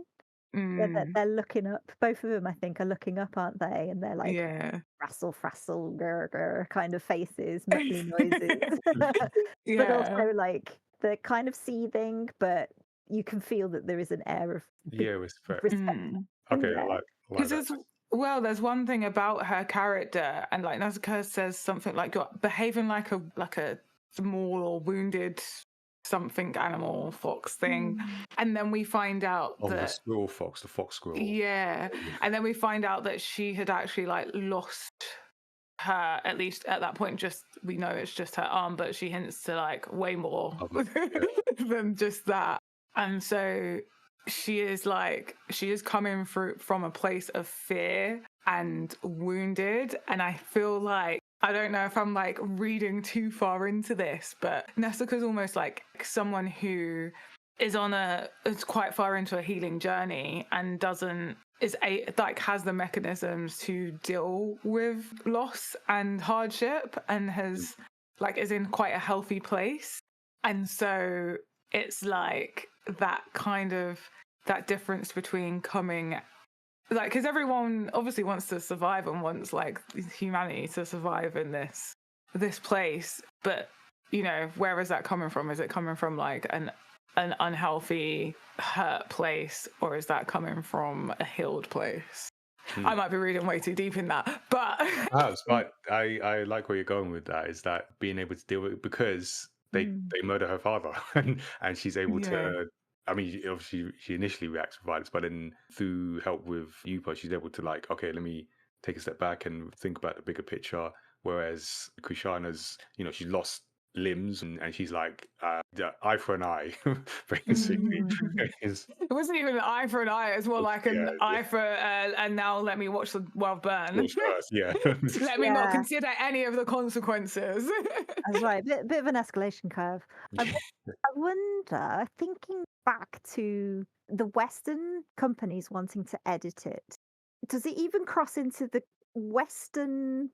where they're looking up. Both of them, I think, are looking up, aren't they? And they're like Yeah. frassle, frassle, grr, grr kind of faces, muffly noises. But Yeah. also like they're kind of seething, but you can feel that there is an air of Yeah, respect. respect. Okay, Yeah. I like Because that. there's one thing about her character, and like Nausicaä says something like, you're behaving like a small or wounded something animal fox thing, and then we find out Oh, the that squirrel fox, the fox squirrel. yeah, and then we find out that she had actually like lost her, at least at that point, just we know it's just her arm, but she hints to like way more than just that. And so she is coming from a place of fear and wounded. And I feel like, I don't know if I'm like reading too far into this, but Nausicaä's almost like someone who is quite far into a healing journey and has the mechanisms to deal with loss and hardship, and is in quite a healthy place. And so it's like that difference between coming, like, because everyone obviously wants to survive and wants like humanity to survive in this place, but where is that coming from? Is it coming from like an unhealthy, hurt place, or is that coming from a healed place? I might be reading way too deep in that, but perhaps. But I like where you're going with that. Is that being able to deal with it, because they murder her father, and she's able to. I mean, obviously, she initially reacts with violence, but then through help with Yupa, she's able to like, okay, let me take a step back and think about the bigger picture. Whereas Kushana's, she lost limbs, and she's like, eye for an eye, basically. It wasn't even an eye for an eye, it's more like an eye for and now let me watch the world burn. Yeah. Let me not consider any of the consequences. That's right, bit of an escalation curve. I wonder, thinking back to the Western companies wanting to edit it, does it even cross into the Western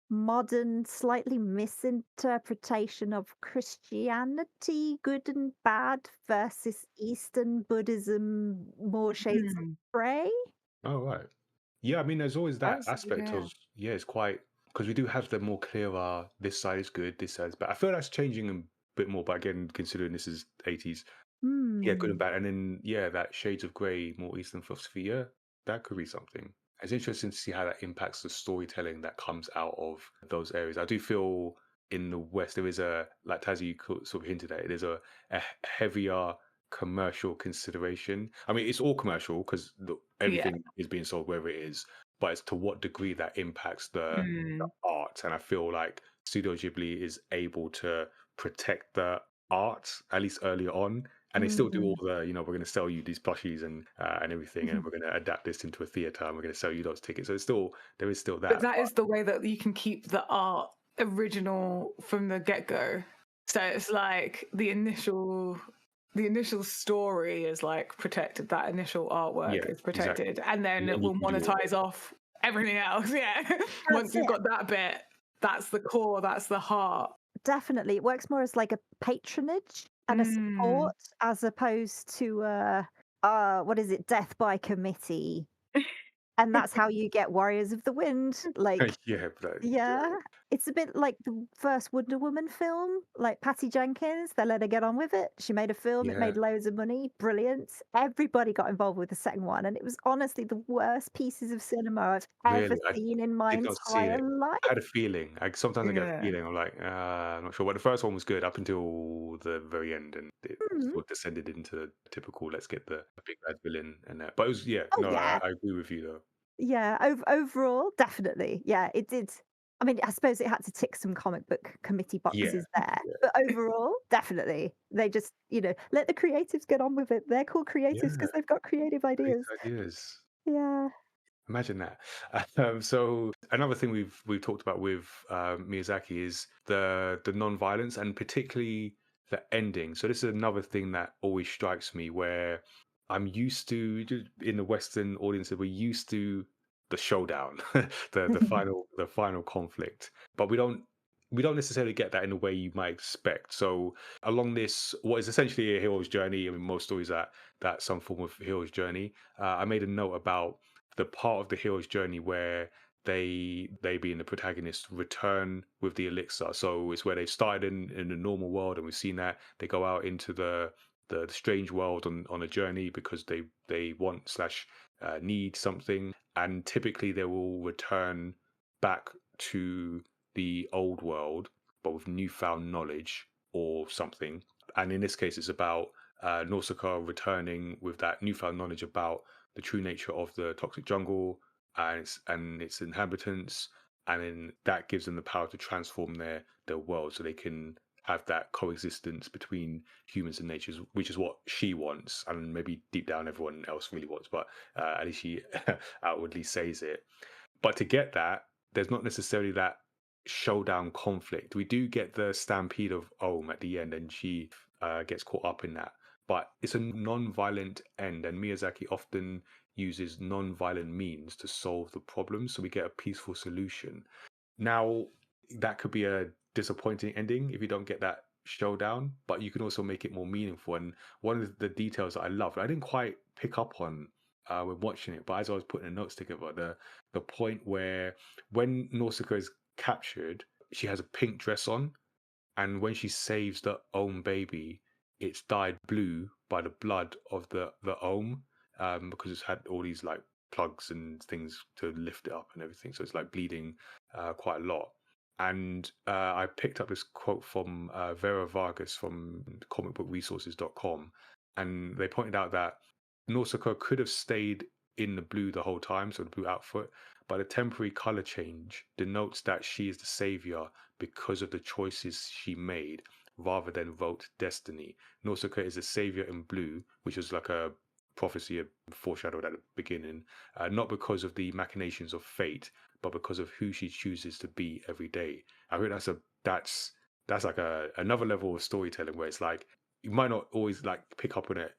modern, slightly misinterpretation of Christianity, good and bad, versus Eastern Buddhism, more shades of Mm. grey. Oh, right. Yeah, I mean, there's always that That's aspect yeah. of, yeah, it's quite, because we do have the more clearer, this side is good, this side is bad. I feel that's changing a bit more, but again, considering this is 80s, yeah, good and Hmm. bad. And then, yeah, that shades of grey, more Eastern philosophy, yeah, that could be something. It's interesting to see how that impacts the storytelling that comes out of those areas. I do feel in the West, there is a, like Tazzy sort of hinted at, there's a heavier commercial consideration. I mean, it's all commercial because Yeah. everything is being sold wherever it is, but it's to what degree that impacts the Mm. art. And I feel like Studio Ghibli is able to protect the art, at least earlier on, and they still do all Mm. the, we're going to sell you these plushies and everything, and we're going to adapt this into a theater, and we're going to sell you those tickets. So it's still, there is still But that. that is the way that you can keep the art original from the get-go. So it's like the initial story is like protected, that initial artwork Yeah, is exactly. protected, and then And it then you will can do all monetize off everything else. Yeah. That's Once you've it. got that bit, that's the core, that's the heart. Definitely. It works more as like a patronage and a Mm. support as opposed to what is it, death by committee. And that's how you get Warriors of the Wind. Like, yeah, but yeah, it's a bit like the first Wonder Woman film, like Patty Jenkins. They let her get on with it. She made a film, it yeah, made loads of money, brilliant. Everybody got involved with the second one, and it was honestly the worst pieces of cinema I've ever really, I seen in my did not see entire it. life. I had a feeling. Sometimes I get a Yeah. feeling. I'm like, I'm not sure. But the first one was good up until the very end, and it Mhm. sort of descended into the typical. Let's get the big bad villain and that. But it was, yeah. Oh No, yeah, I agree with you though. yeah. Overall, definitely, yeah, it did. I mean, I suppose it had to tick some comic book committee Yeah, boxes there, yeah, but overall, definitely, they just, let the creatives get on with it. They're called creatives yeah. because they've got creative Great ideas. ideas. Yeah. Imagine that. So another thing we've talked about with Miyazaki is the non-violence and particularly the ending. So this is another thing that always strikes me where I'm used to in the Western audiences, we're used to the showdown, the final conflict, but we don't necessarily get that in the way you might expect. So along this, what is essentially a hero's journey. I mean, most stories that some form of hero's journey. I made a note about the part of the hero's journey where they being the protagonist return with the elixir. So it's where they started in the normal world, and we've seen that they go out into the strange world on a journey because they want slash need something, and typically they will return back to the old world, but with newfound knowledge or something. And in this case, it's about Nausicaa returning with that newfound knowledge about the true nature of the toxic jungle and its inhabitants, and then that gives them the power to transform their world, so they can have that coexistence between humans and nature, which is what she wants, and maybe deep down everyone else really wants, but at least she outwardly says it. But to get that, there's not necessarily that showdown conflict. We do get the stampede of Ohm at the end, and she gets caught up in that. But it's a non-violent end, and Miyazaki often uses non-violent means to solve the problem, so we get a peaceful solution. Now, that could be a disappointing ending if you don't get that showdown, but you can also make it more meaningful. And one of the details that I love, I didn't quite pick up on when watching it, but as I was putting the notes together, the point where when Nausicaa is captured, she has a pink dress on, and when she saves the Ohm baby, it's dyed blue by the blood of the Ohm, because it's had all these like plugs and things to lift it up and everything. So it's like bleeding quite a lot. And I picked up this quote from Vera Vargas from comicbookresources.com, and they pointed out that Nausicaa could have stayed in the blue the whole time, so the blue outfit, but a temporary color change denotes that she is the savior because of the choices she made rather than vote destiny. Nausicaa is a savior in blue, which is like a prophecy foreshadowed at the beginning, not because of the machinations of fate, but because of who she chooses to be every day. I think that's like another level of storytelling where it's like you might not always like pick up on it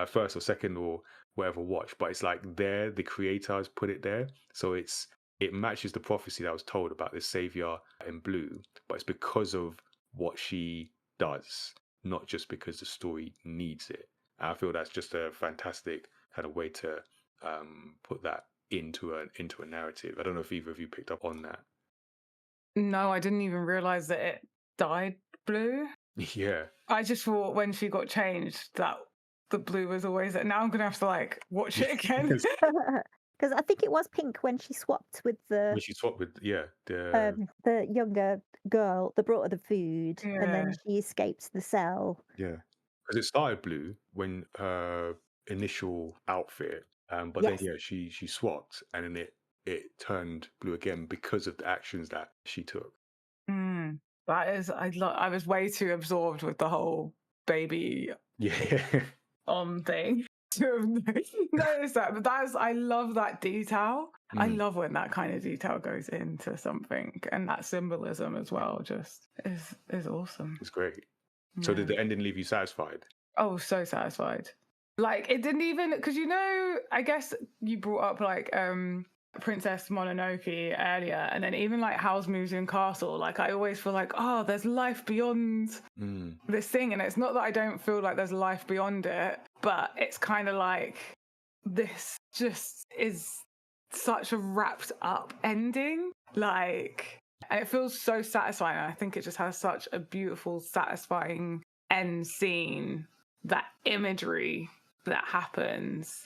first or second or whatever watch, but it's like there the creators put it there, so it's it matches the prophecy that was told about this savior in blue, but it's because of what she does, not just because the story needs it. And I feel that's just a fantastic kind of way to put that into a narrative. I don't know if either of you picked up on that. No, I didn't even realize that it dyed blue. Yeah. I just thought when she got changed that the blue was always there. Now I'm gonna have to like watch it again. Yes. Because I think it was pink when she swapped with When she swapped with the younger girl that brought her the food, and then Yeah. she escapes the cell. yeah, because it started blue when her initial outfit, but then Yes, she swapped, and then it turned blue again because of the actions that she took. Mm. That is, I was way too absorbed with the whole baby Yeah. thing to have noticed that. But I love that detail. I Mm, love when that kind of detail goes into something, and that symbolism as well just is awesome. it's great. So did Yeah. the ending leave you satisfied? Oh, so satisfied. Like it didn't even because I guess you brought up like Princess Mononoke earlier, and then even like Howl's Moving Castle. Like I always feel like, oh, there's life beyond Mm, this thing, and it's not that I don't feel like there's life beyond it, but it's kind of like this just is such a wrapped up ending, like, and it feels so satisfying. I think it just has such a beautiful, satisfying end scene. That imagery that happens,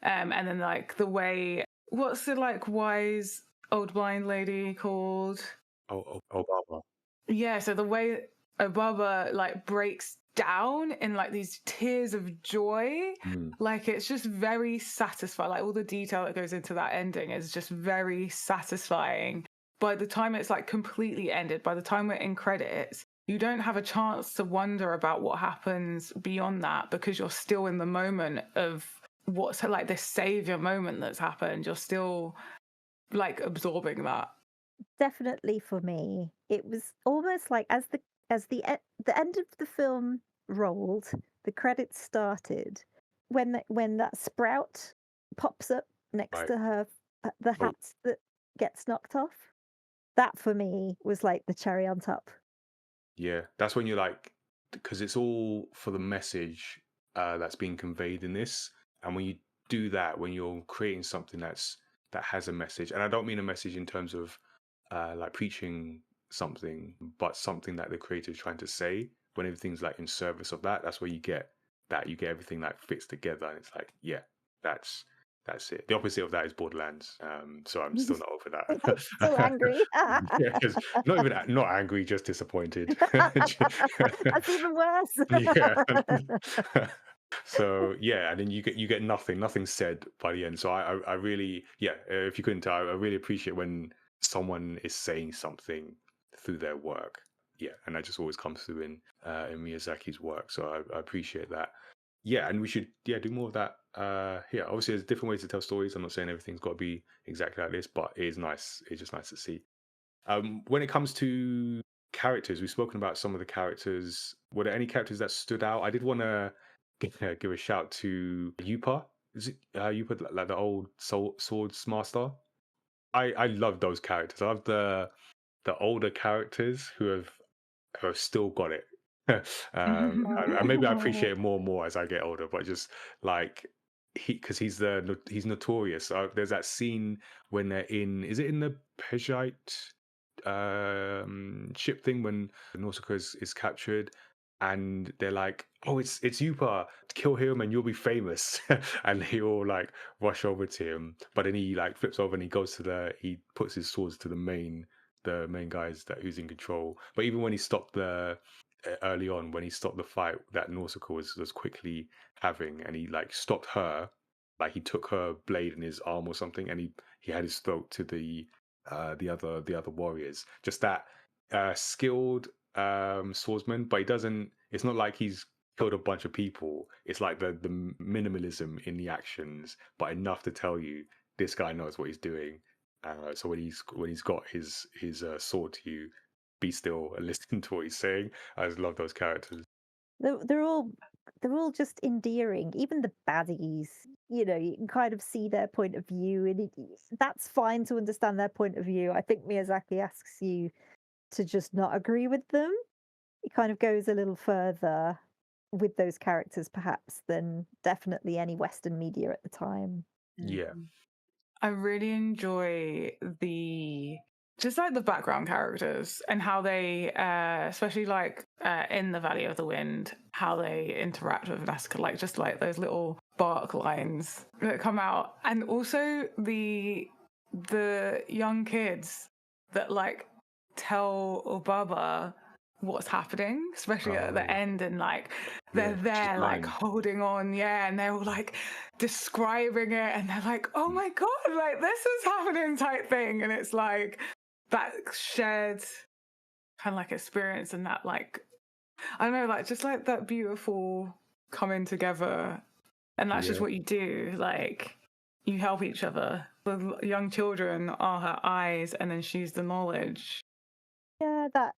and then like the way, what's the like wise old blind lady called? Baba. Yeah, so the way Obaba like breaks down in like these tears of joy, Mm, like it's just very satisfying. Like all the detail that goes into that ending is just very satisfying. By the time it's like completely ended, by the time we're in credits, you don't have a chance to wonder about what happens beyond that because you're still in the moment of what's like this savior moment that's happened. You're still like absorbing that. definitely for me. It was almost like the end of the film rolled, the credits started, when that sprout pops up next right. to her, the Oh, hat that gets knocked off. That for me was like the cherry on top. yeah. That's when you're like, because it's all for the message that's being conveyed in this, and when you do that, when you're creating something that has a message, and I don't mean a message in terms of like preaching something, but something that the creator is trying to say. When everything's like in service of that, that's where you get everything like fits together, and it's like, yeah, that's it. The opposite of that is Borderlands. So I'm still not over Still that. angry. Yeah, just not even not angry, just disappointed. That's even worse. Yeah. So yeah, and then you get nothing said by the end. So I really, yeah, if you couldn't tell, I really appreciate when someone is saying something through their work. Yeah, and that just always comes through in Miyazaki's work. So I appreciate that. Yeah, and we should do more of that here. Obviously, there's different ways to tell stories. I'm not saying everything's got to be exactly like this, but it is nice. It's just nice to see. When it comes to characters, we've spoken about some of the characters. Were there any characters that stood out? I did want to give a shout to Yupa. Is it Yupa, like the old swords master? I love those characters. I love the older characters who have still got it. And maybe I appreciate it more and more as I get older. But just like because he's notorious. There's that scene when they're in. Is it in the Pejite ship thing when Nausicaa is captured? And they're like, "Oh, it's Yupa. Kill him, and you'll be famous." And they all like rush over to him, but then he like flips over and he puts his swords to the main guys who's in control. But even when he stopped early on, when he stopped the fight that Nausicaa was quickly having, and he like stopped her, like he took her blade in his arm or something, and he had his throat to the other warriors. Just that skilled swordsman, but he doesn't. It's not like he's killed a bunch of people. It's like the minimalism in the actions, but enough to tell you this guy knows what he's doing. So when he's got his sword to you, be still and listen to what he's saying. I just love those characters. They're all they're all just endearing. Even the baddies, you can kind of see their point of view, and that's fine to understand their point of view. I think Miyazaki asks you to just not agree with them. It kind of goes a little further with those characters, perhaps, than definitely any Western media at the time. Yeah. I really enjoy just like the background characters and how they, especially like in the Valley of the Wind, how they interact with Nausicaä, like just like those little bark lines that come out, and also the young kids that like tell Obaba what's happening, especially at the Oh, end, and like they're yeah. She's there like blind. holding on, and they're all like describing it, and they're like, oh my god, like this is happening type thing, and it's like that shared kind of like experience, and that like I don't know, like just like that beautiful coming together, and that's just Yeah. what you do, like you help each other. The young children are her eyes, and then she's the knowledge. Yeah, that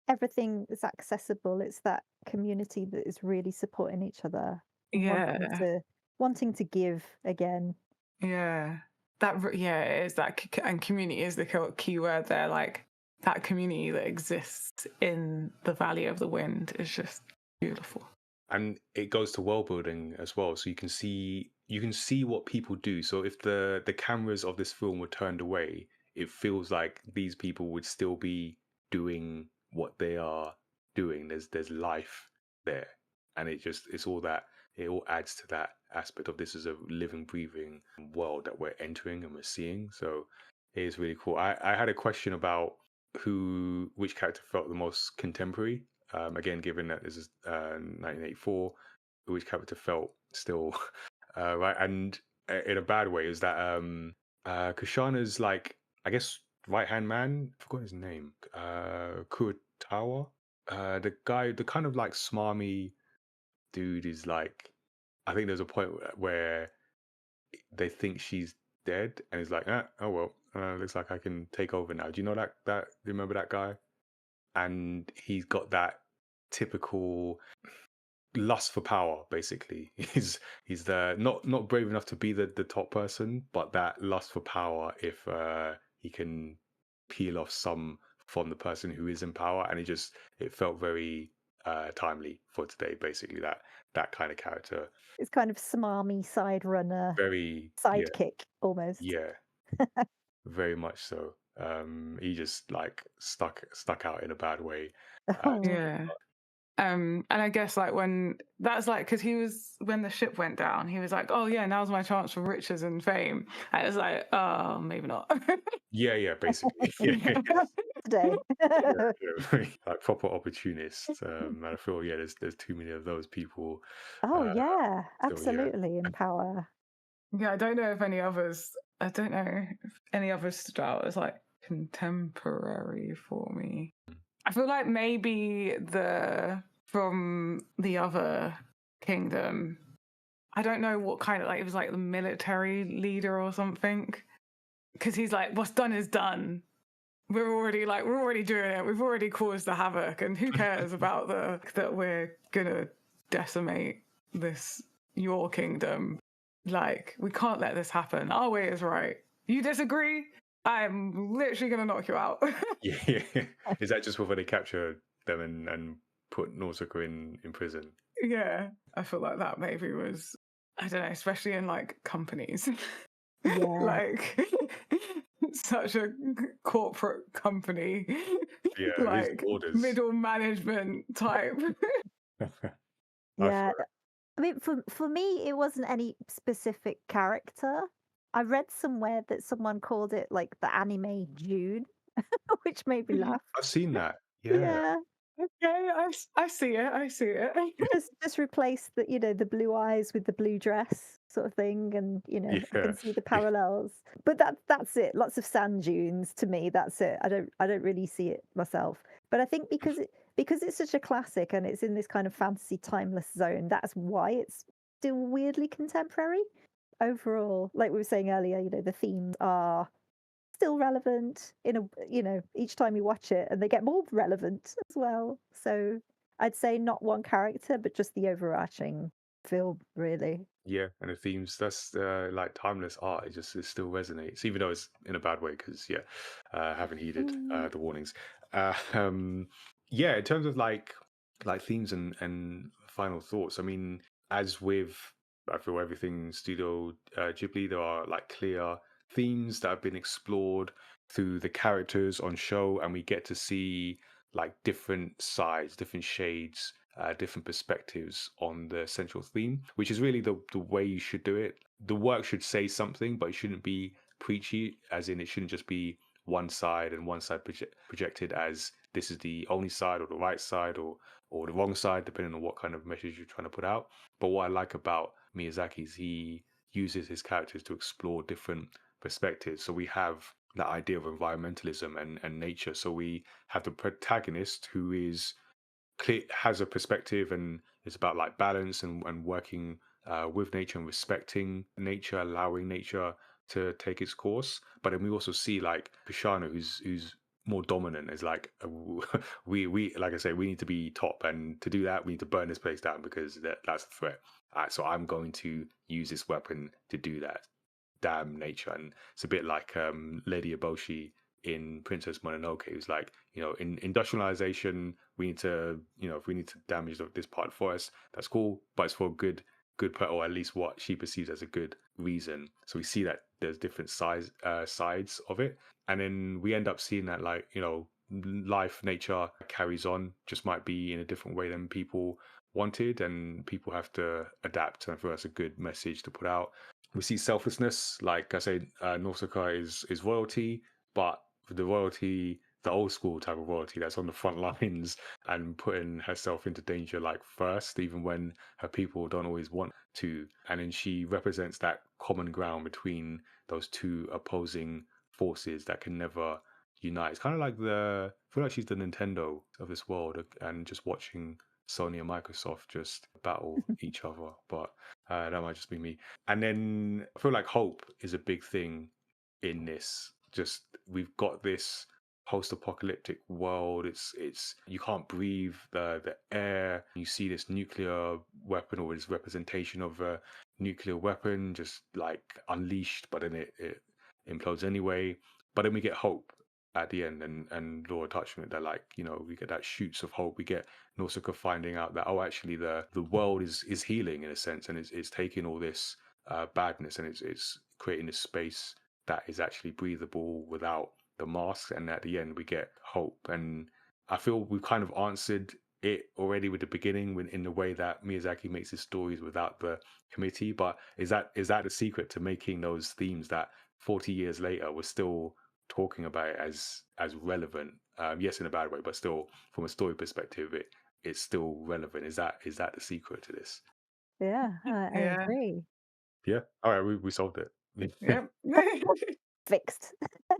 everything is accessible. It's that community that is really supporting each other and Yeah, wanting to give again. yeah, it is that, and community is the key word there. Like that community that exists in the Valley of the Wind is just beautiful. And it goes to world building as well, so you can see what people do. So if the cameras of this film were turned away, it feels like these people would still be doing what they are doing. There's life there, and it's all that, it all adds to that aspect of this is a living, breathing world that we're entering and we're seeing. So it is really cool. I had a question about which character felt the most contemporary. Again, given that this is 1984, which character felt still right, and in a bad way, is that Kushana's like, I guess, right hand man. I forgot his name. Kurotawa. The guy, the kind of like smarmy dude, is like, I think there's a point where they think she's dead, and he's like, oh well, looks like I can take over now. Do you know do you remember that guy? And he's got that typical lust for power. Basically, he's the not brave enough to be the top person, but that lust for power. If he can peel off some from the person who is in power, and it felt very timely for today. Basically, that kind of character, It's kind of smarmy side runner, very sidekick almost. yeah, very much so. He just like stuck out in a bad way. Oh, Yeah. And I guess like when that's like, because when the ship went down, he was like, oh yeah, now's my chance for riches and fame. And it was like, oh, maybe not. Yeah, basically. Yeah. today. Like proper opportunists. And I feel there's too many of those people. Oh Uh, yeah, so yeah, absolutely in power. Yeah, I don't know if any others. I don't know if any others stood out as like contemporary for me. I feel like maybe from the other kingdom. I don't know what kind of, like, it was like the military leader or something. Because he's like, what's done is done. We're already doing it. We've already caused the havoc, and who cares about that we're gonna decimate your kingdom. Like, we can't let this happen. Our way is right. You disagree? I'm literally gonna knock you out. yeah. Is that just before they capture them and put Nausicaa in prison? Yeah, I feel like that maybe was, I don't know, especially in like companies. Yeah. Like such a corporate company, Yeah, his like orders. middle management type. Yeah. I mean, for me, it wasn't any specific character. I read somewhere that someone called it like the anime June, which made me laugh. I've seen that. Yeah. Yeah, Okay, I see it. I see it. just replace the blue eyes with the blue dress sort of thing, and I Yeah. can see the parallels. But that's it. Lots of sand dunes to me. That's it. I don't really see it myself. But I think because it's such a classic and it's in this kind of fantasy timeless zone, that's why it's still weirdly contemporary overall. Like we were saying earlier, the themes are still relevant each time you watch it, and they get more relevant as well. So I'd say not one character, but just the overarching film, really. Yeah, and the themes, that's like timeless art. It still resonates, even though it's in a bad way. Because yeah, haven't heeded Mm. the warnings. Uh, um, yeah, in terms of like themes and final thoughts. I mean, as with I feel everything Studio Ghibli, there are like clear themes that have been explored through the characters on show, and we get to see like different sides, different shades, different perspectives on the central theme, which is really the way you should do it. The work should say something, but it shouldn't be preachy, as in it shouldn't just be one side and one side projected as this is the only side or the right side or the wrong side, depending on what kind of message you're trying to put out. But what I like about Miyazaki is he uses his characters to explore different perspectives. So we have that idea of environmentalism and nature. So we have the protagonist who is clear, has a perspective and it's about like balance and working with nature and respecting nature, allowing nature to take its course. But then we also see like Pishano, who's more dominant, is like we like I say, we need to be top, and to do that we need to burn this place down because that's a threat. So I'm going to use this weapon to do that. Damn nature. And it's a bit like Lady Eboshi in Princess Mononoke, who's like, in industrialization, we need to, if we need to damage this part of the forest, that's cool, but it's for a or at least what she perceives as a good reason. So we see that there's different sides of it, and then we end up seeing that like, life, nature carries on, just might be in a different way than people wanted, and people have to adapt. And I feel that's a good message to put out. We see selflessness, like I said, Nausicaa is royalty, but the royalty, the old school type of royalty that's on the front lines and putting herself into danger like first, even when her people don't always want to. And then she represents that common ground between those two opposing forces that can never unite. It's kind of like I feel like she's the Nintendo of this world, and just watching Sony and Microsoft just battle each other. But that might just be me. And then I feel like hope is a big thing in this. Just we've got this post-apocalyptic world. It's you can't breathe the air. You see this nuclear weapon or this representation of a nuclear weapon just like unleashed, but then it implodes anyway. But then we get hope at the end, and Laura touched on it, that like, we get that shoots of hope. We get Nausicaa finding out that, oh, actually the world is healing in a sense, and it's taking all this badness, and it's creating this space that is actually breathable without the masks. And at the end we get hope, and I feel we've kind of answered it already with the beginning, in the way that Miyazaki makes his stories without the committee. But is that the secret to making those themes that 40 years later we're still talking about it as relevant? Yes, in a bad way, but still from a story perspective it's still relevant. Is that the secret to this? Yeah, I Yeah. agree. Yeah, all right, we solved it. Yep. Fixed.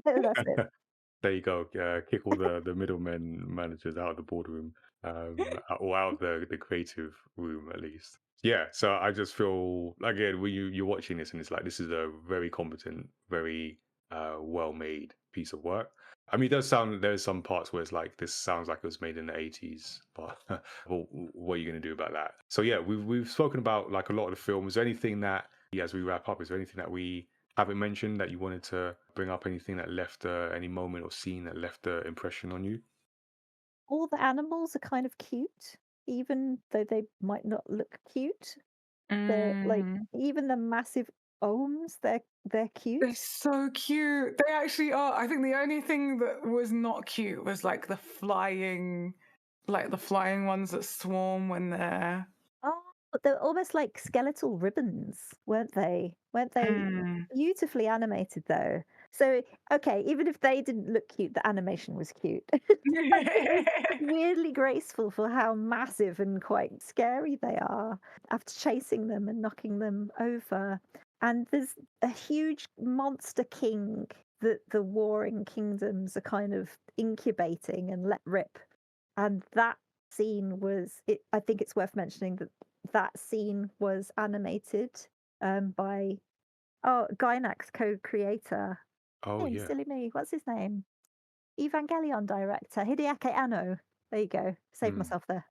That's it. There you go. Kick all the middlemen managers out of the boardroom, or out of the creative room at least. Yeah. So I just feel again when you're watching this, and it's like this is a very competent, very well made piece of work. I mean, it does sound, there's some parts where it's like this sounds like it was made in the 80s, but well, what are you going to do about that? So yeah, we've spoken about like a lot of the film. Is there anything that, as we wrap up, is there anything that we haven't mentioned that you wanted to bring up? Anything that left any moment or scene that left an impression on you? All the animals are kind of cute, even though they might not look cute. They're like Mm. even the massive ohms, they're They're cute. so cute. They actually are. I think the only thing that was not cute was like the flying ones that swarm when they're. Oh, but they're almost like skeletal ribbons, weren't they? Weren't they Mm. beautifully animated though? So, okay, even if they didn't look cute, the animation was cute. Like it was weirdly graceful for how massive and quite scary they are after chasing them and knocking them over. And there's a huge monster king that the warring kingdoms are kind of incubating and let rip. And that scene was it, I think it's worth mentioning that that scene was animated by Gainax co-creator. Oh Name yeah. silly me. What's his name? Evangelion director Hideaki Anno. There you go. Save Mm. myself there.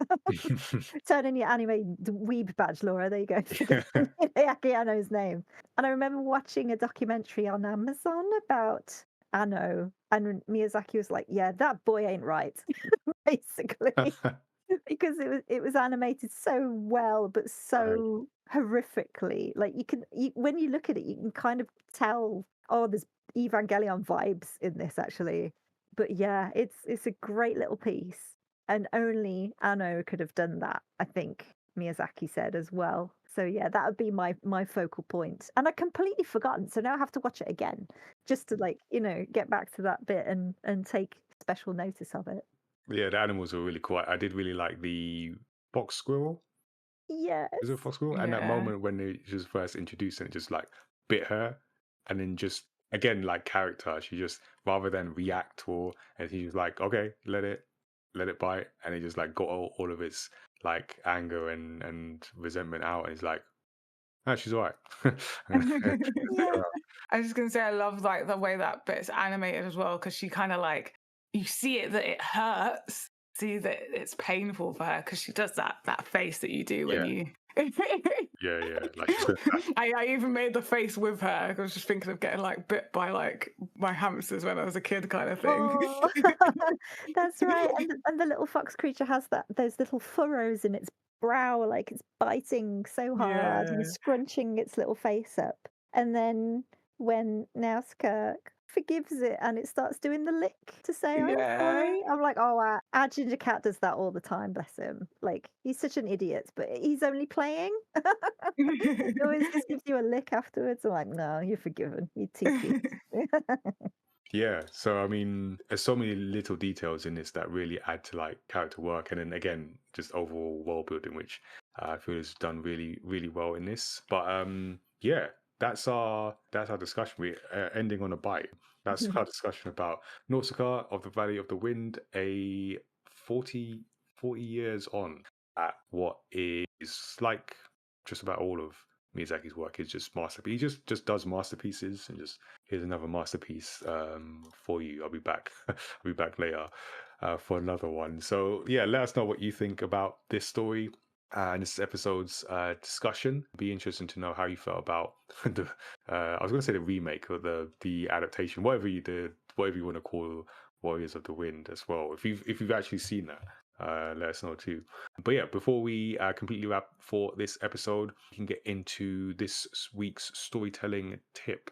Turn in your anime weeb badge, Laura. There you go. Hideaki Anno's name. And I remember watching a documentary on Amazon about Anno, and Miyazaki was like, "Yeah, that boy ain't right," basically, because it was animated so well, but Right. so horrifically. Like when you look at it, you can kind of tell. Oh, there's Evangelion vibes in this actually. But yeah, it's a great little piece. And only Anno could have done that, I think Miyazaki said as well. So yeah, that would be my focal point. And I'd completely forgotten, so now I have to watch it again just to get back to that bit and take special notice of it. Yeah, the animals were really cool. I did really like the fox squirrel. Is it a Yes. fox squirrel? And that Yeah. moment when she was first introduced and it just like bit her, and then just again like character, she just rather than react or and she was like, okay, let it bite, and it just like got all of its like anger and resentment out, and it's like, ah, she's alright. Yeah. I was just gonna say I love like the way that bit's animated as well, because she kind of like you see it that it hurts, see that it's painful for her because she does that face that you do when Yeah, you. yeah, like she's gonna snap. I even made the face with her. I was just thinking of getting like bit by like my hamsters when I was a kid, kind of thing. Oh, that's right. And the little fox creature has those little furrows in its brow, like it's biting so hard and Yeah. scrunching its little face up. And then when Nausicaä forgives it and it starts doing the lick to say I'm Yeah. sorry, I'm like, oh, our ginger cat does that all the time. Bless him. Like he's such an idiot, but he's only playing. He always just gives you a lick afterwards. I'm like, no, you're forgiven. You're too cute. Yeah, so I mean, there's so many little details in this that really add to like character work, and then again, just overall world building, which I feel is done really, really well in this. But yeah, that's our discussion. We ending on a bite. That's our discussion about Nausicaa of the Valley of the Wind, a 40 years on at what is like just about all of Miyazaki's work is just masterpiece. He just does masterpieces and just here's another masterpiece for you. I'll be back. I'll be back later for another one. So yeah, let us know what you think about this story and this episode's discussion. Be interesting to know how you felt about the. I was going to say the remake or the adaptation, whatever you want to call Warriors of the Wind as well. If you've actually seen that. Let us know too. But yeah, before we completely wrap for this episode, we can get into this week's storytelling tip.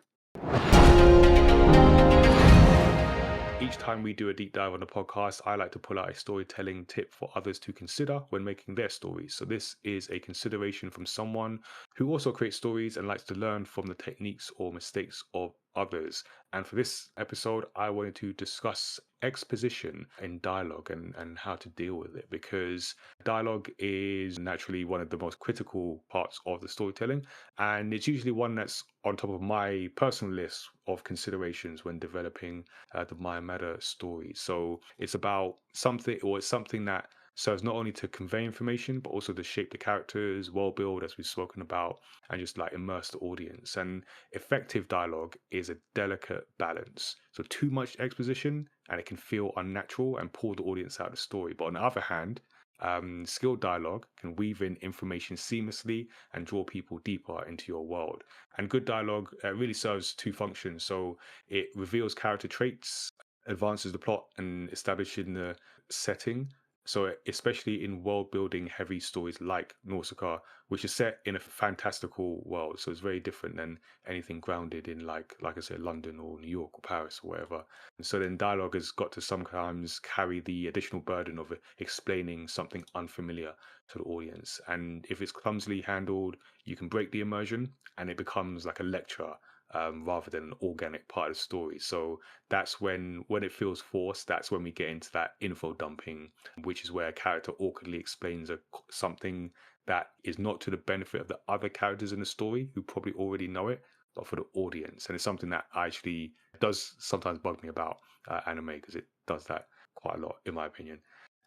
Each time we do a deep dive on the podcast, I like to pull out a storytelling tip for others to consider when making their stories. So this is a consideration from someone who also creates stories and likes to learn from the techniques or mistakes of others. And for this episode, I wanted to discuss exposition in dialogue and how to deal with it, because dialogue is naturally one of the most critical parts of the storytelling, and it's usually one that's on top of my personal list of considerations when developing the Maya Meta story. So it's about something, or it's something that serves not only to convey information, but also to shape the characters, world build, as we've spoken about, and just like immerse the audience. And effective dialogue is a delicate balance. So too much exposition, and it can feel unnatural and pull the audience out of the story. But on the other hand, skilled dialogue can weave in information seamlessly and draw people deeper into your world. And good dialogue really serves two functions. So it reveals character traits, advances the plot, and establishing the setting. So especially in world building heavy stories like Nausicaa, which is set in a fantastical world, so it's very different than anything grounded in like I said, London or New York or Paris or whatever. And so then dialogue has got to sometimes carry the additional burden of explaining something unfamiliar to the audience. And if it's clumsily handled, you can break the immersion and it becomes like a lecture rather than an organic part of the story. So that's when it feels forced, that's when we get into that info dumping, which is where a character awkwardly explains something that is not to the benefit of the other characters in the story who probably already know it, but for the audience. And it's something that actually does sometimes bug me about anime, because it does that quite a lot, in my opinion.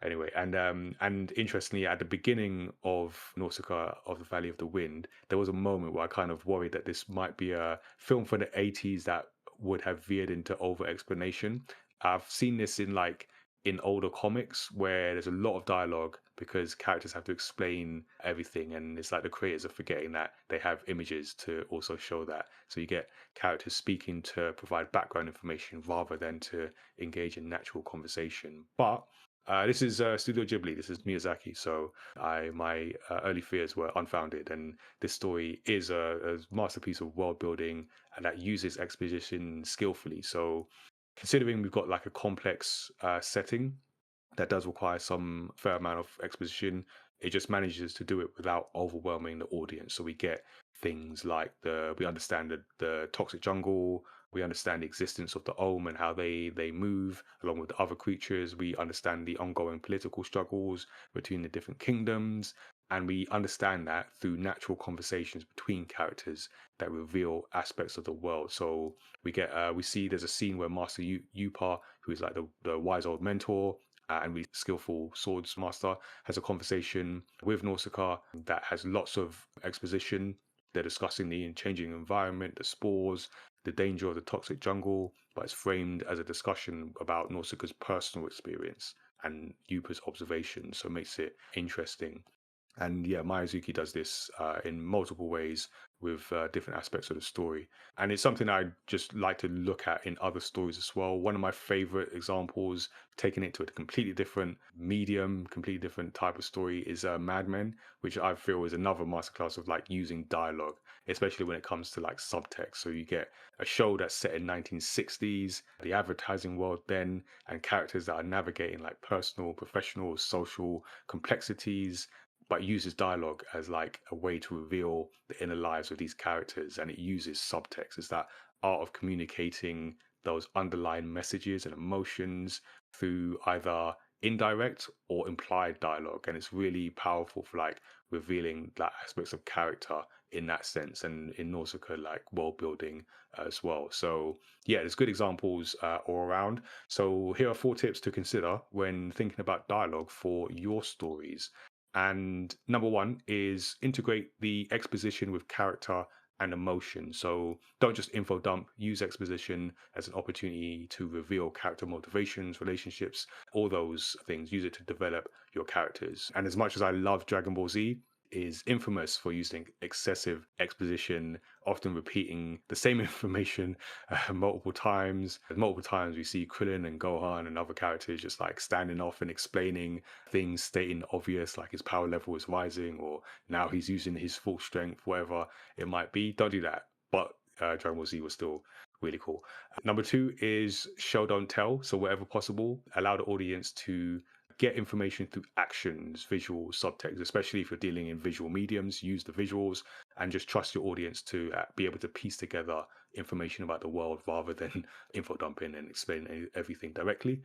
Anyway, and interestingly, at the beginning of Nausicaa of the Valley of the Wind, there was a moment where I kind of worried that this might be a film for the 80s that would have veered into over explanation. I've seen this in like in older comics where there's a lot of dialogue because characters have to explain everything, and it's like the creators are forgetting that they have images to also show that. So you get characters speaking to provide background information rather than to engage in natural conversation. But this is Studio Ghibli. This is Miyazaki. So my early fears were unfounded, and this story is a masterpiece of world building and that uses exposition skillfully. So considering we've got like a complex setting that does require some fair amount of exposition, it just manages to do it without overwhelming the audience. So we get things like we understand the toxic jungle, we understand the existence of the Ohm and how they move along with the other creatures. We understand the ongoing political struggles between the different kingdoms, and we understand that through natural conversations between characters that reveal aspects of the world. So we see there's a scene where Master Yupa, who is like the wise old mentor, and we skillful swords master, has a conversation with Nausicaä that has lots of exposition. They're discussing the changing environment, the spores, the danger of the toxic jungle, but it's framed as a discussion about Nausicaa's personal experience and Yupa's observations, so it makes it interesting. And yeah, Miyazuki does this in multiple ways with different aspects of the story. And it's something I just like to look at in other stories as well. One of my favorite examples, taking it to a completely different medium, completely different type of story, is Mad Men, which I feel is another masterclass of like using dialogue, especially when it comes to like subtext. So you get a show that's set in 1960s, the advertising world then, and characters that are navigating like personal, professional, social complexities, but uses dialogue as like a way to reveal the inner lives of these characters, and it uses subtext. It's that art of communicating those underlying messages and emotions through either indirect or implied dialogue, and it's really powerful for like revealing that aspects of character in that sense, and in Nausicaa like world building as well. So yeah, there's good examples all around. So here are 4 tips to consider when thinking about dialogue for your stories. And number 1 is integrate the exposition with character and emotion. So don't just info dump, use exposition as an opportunity to reveal character motivations, relationships, all those things. Use it to develop your characters. And as much as I love Dragon Ball Z, is infamous for using excessive exposition, often repeating the same information multiple times. Multiple times we see Krillin and Gohan and other characters just like standing off and explaining things, stating obvious, like his power level is rising, or now he's using his full strength, whatever it might be. Don't do that. But Dragon Ball Z was still really cool. Number 2 is show, don't tell. So wherever possible, allow the audience to get information through actions, visual subtext, especially if you're dealing in visual mediums. Use the visuals and just trust your audience to be able to piece together information about the world rather than info dumping and explaining everything directly.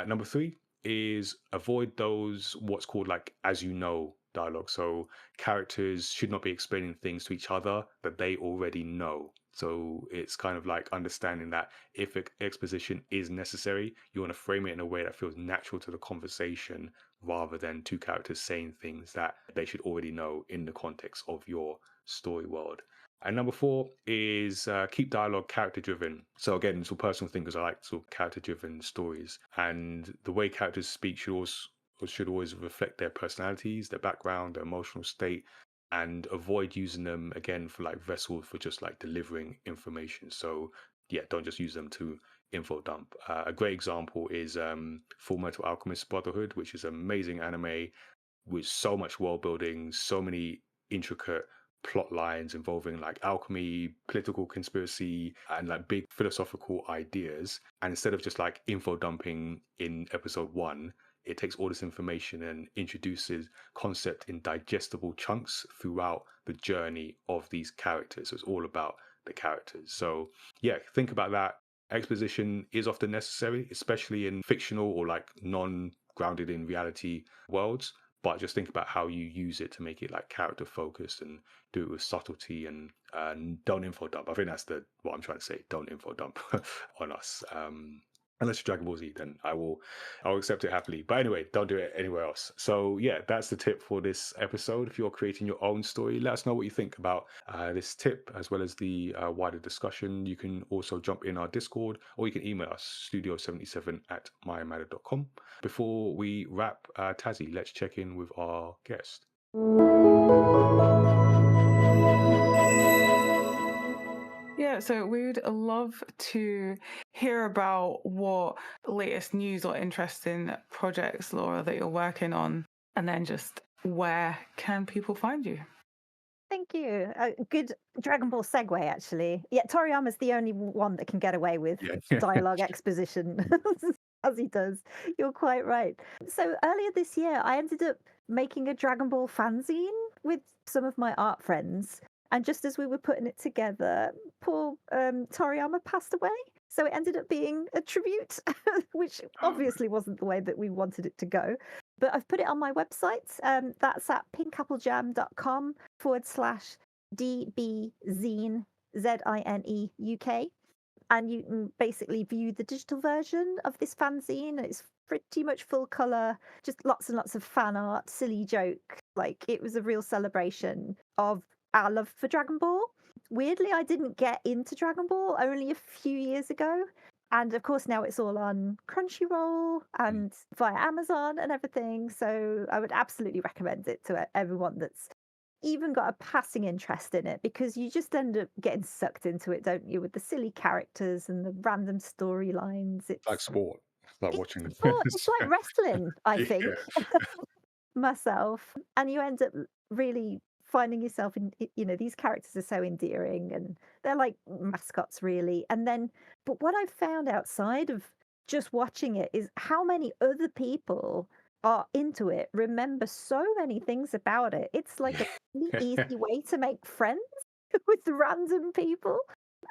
Number 3 is avoid those what's called like as you know dialogue. So characters should not be explaining things to each other that they already know. So it's kind of like understanding that if exposition is necessary, you want to frame it in a way that feels natural to the conversation rather than 2 characters saying things that they should already know in the context of your story world. And number 4 is keep dialogue character driven. So again, it's a personal thing because I like sort of character driven stories, and the way characters speak should always reflect their personalities, their background, their emotional state, and avoid using them again for like vessels for just like delivering information. So yeah, don't just use them to info dump. A great example is Full Metal Alchemist Brotherhood, which is an amazing anime with so much world building, so many intricate plot lines involving like alchemy, political conspiracy, and like big philosophical ideas. And instead of just like info dumping in episode 1, it takes all this information and introduces concept in digestible chunks throughout the journey of these characters. So it's all about the characters. So yeah, think about that. Exposition is often necessary, especially in fictional or like non-grounded in reality worlds, but just think about how you use it to make it like character focused and do it with subtlety, and don't info dump. I think that's what I'm trying to say. Don't info dump on us. Unless it's Dragon Ball Z, then I'll accept it happily. But anyway, don't do it anywhere else. So yeah, that's the tip for this episode. If you're creating your own story, let us know what you think about this tip as well as the wider discussion. You can also jump in our Discord or you can email us studio77@myamatter.com. Before we wrap, Tazzy, let's check in with our guest. Yeah, so we'd love to hear about what latest news or interesting projects, Laura, that you're working on, and then just where can people find you? Thank you. A good Dragon Ball segue, actually. Yeah, Toriyama's the only one that can get away with Yeah. dialogue exposition as he does. You're quite right. So earlier this year, I ended up making a Dragon Ball fanzine with some of my art friends. And just as we were putting it together, poor Toriyama passed away. So it ended up being a tribute, which obviously wasn't the way that we wanted it to go. But I've put it on my website. That's at pinkappleJam.com/dbzine, ZINE UK. And you can basically view the digital version of this fanzine. It's pretty much full color, just lots and lots of fan art, silly joke. Like, it was a real celebration of our love for Dragon Ball. Weirdly, I didn't get into Dragon Ball only a few years ago. And of course, now it's all on Crunchyroll and via Amazon and everything. So I would absolutely recommend it to everyone that's even got a passing interest in it, because you just end up getting sucked into it, don't you, with the silly characters and the random storylines. Like sport. It's like watching the It's like wrestling, I think, Yeah. myself. And you end up really finding yourself in, these characters are so endearing and they're like mascots, really. And then, but what I've found outside of just watching it is how many other people are into it, remember so many things about it. It's like a really easy way to make friends with random people.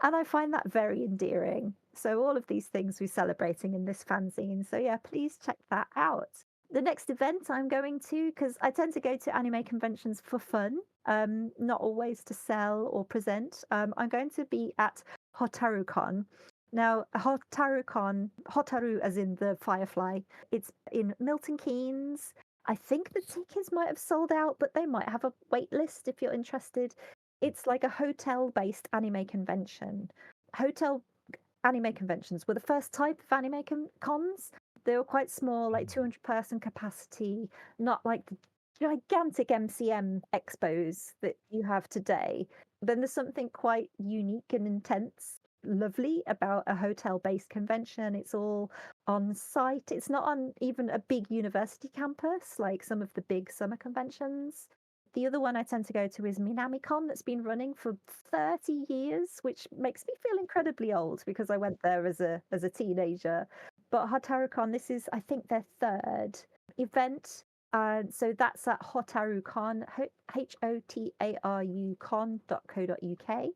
And I find that very endearing. So all of these things we're celebrating in this fanzine. So yeah, please check that out. The next event I'm going to, because I tend to go to anime conventions for fun, not always to sell or present. I'm going to be at HotaruCon. Now, HotaruCon, Hotaru as in the firefly, it's in Milton Keynes. I think the tickets might have sold out, but they might have a wait list if you're interested. It's like a hotel-based anime convention. Hotel anime conventions were the first type of anime cons. They were quite small, like 200-person capacity, not like the gigantic MCM expos that you have today. Then there's something quite unique and intense, lovely about a hotel-based convention. It's all on site. It's not on even a big university campus like some of the big summer conventions. The other one I tend to go to is MinamiCon, that's been running for 30 years, which makes me feel incredibly old because I went there as a teenager. But HotaruCon, this is, I think, their third event. So that's at HotaruCon, HOTARUCon.co.uk.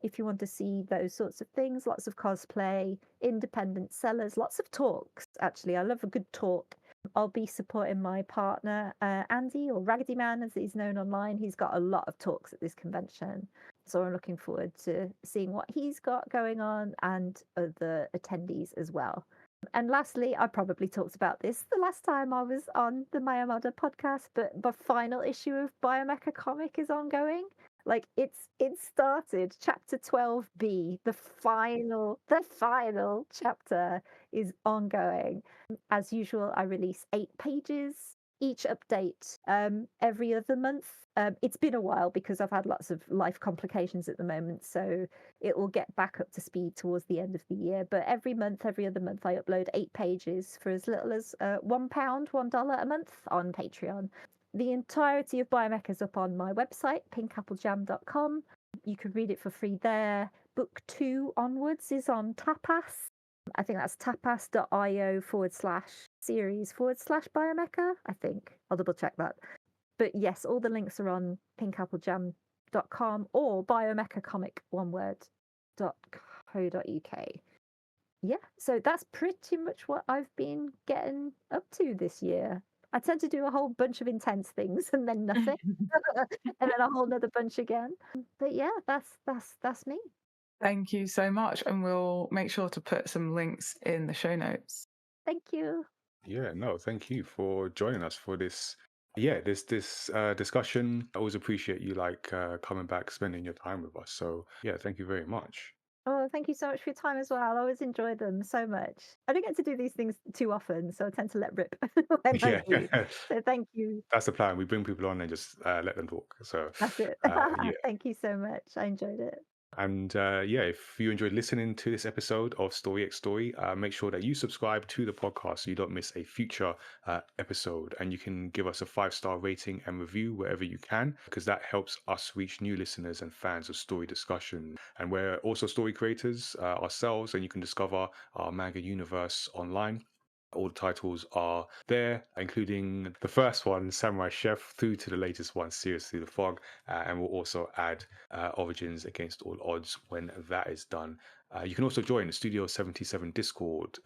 If you want to see those sorts of things, lots of cosplay, independent sellers, lots of talks, actually. I love a good talk. I'll be supporting my partner, Andy, or Raggedy Man as he's known online. He's got a lot of talks at this convention. So I'm looking forward to seeing what he's got going on and other attendees as well. And lastly, I probably talked about this the last time I was on the Mayamada podcast, but the final issue of Biomecha comic is ongoing. Like it started, chapter 12B, the final chapter is ongoing. As usual, I release 8 pages, each update every other month. It's been a while because I've had lots of life complications at the moment, so it will get back up to speed towards the end of the year. But every other month, I upload 8 pages for as little as £1, $1 a month on Patreon. The entirety of Biomecha is up on my website, pinkappleJam.com. You can read it for free there. Book 2 onwards is on Tapas. I think that's tapas.io/series/Biomecha, I think. I'll double check that. But yes, all the links are on pinkappleJam.com or biomechacomic.co.uk. Yeah, so that's pretty much what I've been getting up to this year. I tend to do a whole bunch of intense things and then nothing, and then a whole nother bunch again. But yeah, that's me. Thank you so much. And we'll make sure to put some links in the show notes. Thank you. Yeah, no, thank you for joining us for this. Yeah, this discussion. I always appreciate you coming back, spending your time with us. So yeah, thank you very much. Oh, thank you so much for your time as well. I always enjoy them so much. I don't get to do these things too often, so I tend to let rip when I Yeah, do. So thank you. that's the plan. We bring people on and just let them talk. So That's it. yeah. Thank you so much. I enjoyed it. And yeah, if you enjoyed listening to this episode of Story X Story, make sure that you subscribe to the podcast so you don't miss a future episode. And you can give us a 5-star rating and review wherever you can, because that helps us reach new listeners and fans of story discussion. And we're also story creators ourselves, and you can discover our manga universe online. All the titles are there, including the first one, Samurai Chef, through to the latest one, Seriously the Fog. And we'll also add Origins Against All Odds when that is done. You can also join the Studio 77 Discord,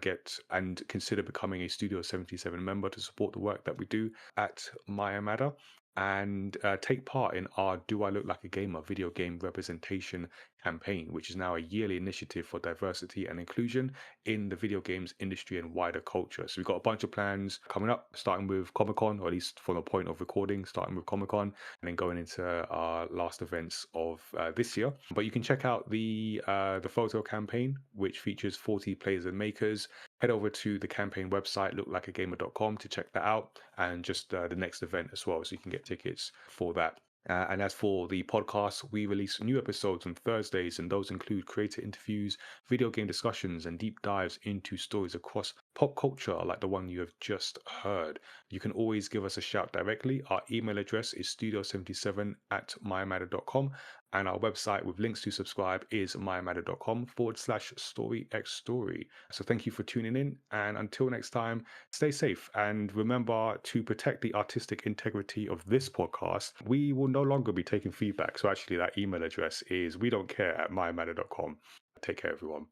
and consider becoming a Studio 77 member to support the work that we do at Mayamada, and take part in our Do I Look Like a Gamer video game representation campaign, which is now a yearly initiative for diversity and inclusion in the video games industry and wider culture. So we've got a bunch of plans coming up, starting with Comic-Con, or at least from the point of recording, starting with Comic-Con, and then going into our last events of this year. But you can check out the photo campaign, which features 40 players and makers. Head over to the campaign website, looklikeagamer.com, to check that out, and just the next event as well, so you can get tickets for that. And as for the podcast, we release new episodes on Thursdays, and those include creator interviews, video game discussions, and deep dives into stories across pop culture, like the one you have just heard. You can always give us a shout directly. Our email address is studio77@mymatter.com, and our website with links to subscribe is mymatter.com/storyxstory. So thank you for tuning in, and until next time, stay safe, and remember to protect the artistic integrity of this podcast. We will no longer be taking feedback, so actually that email address is we don't care at mymatter.com. Take care, everyone.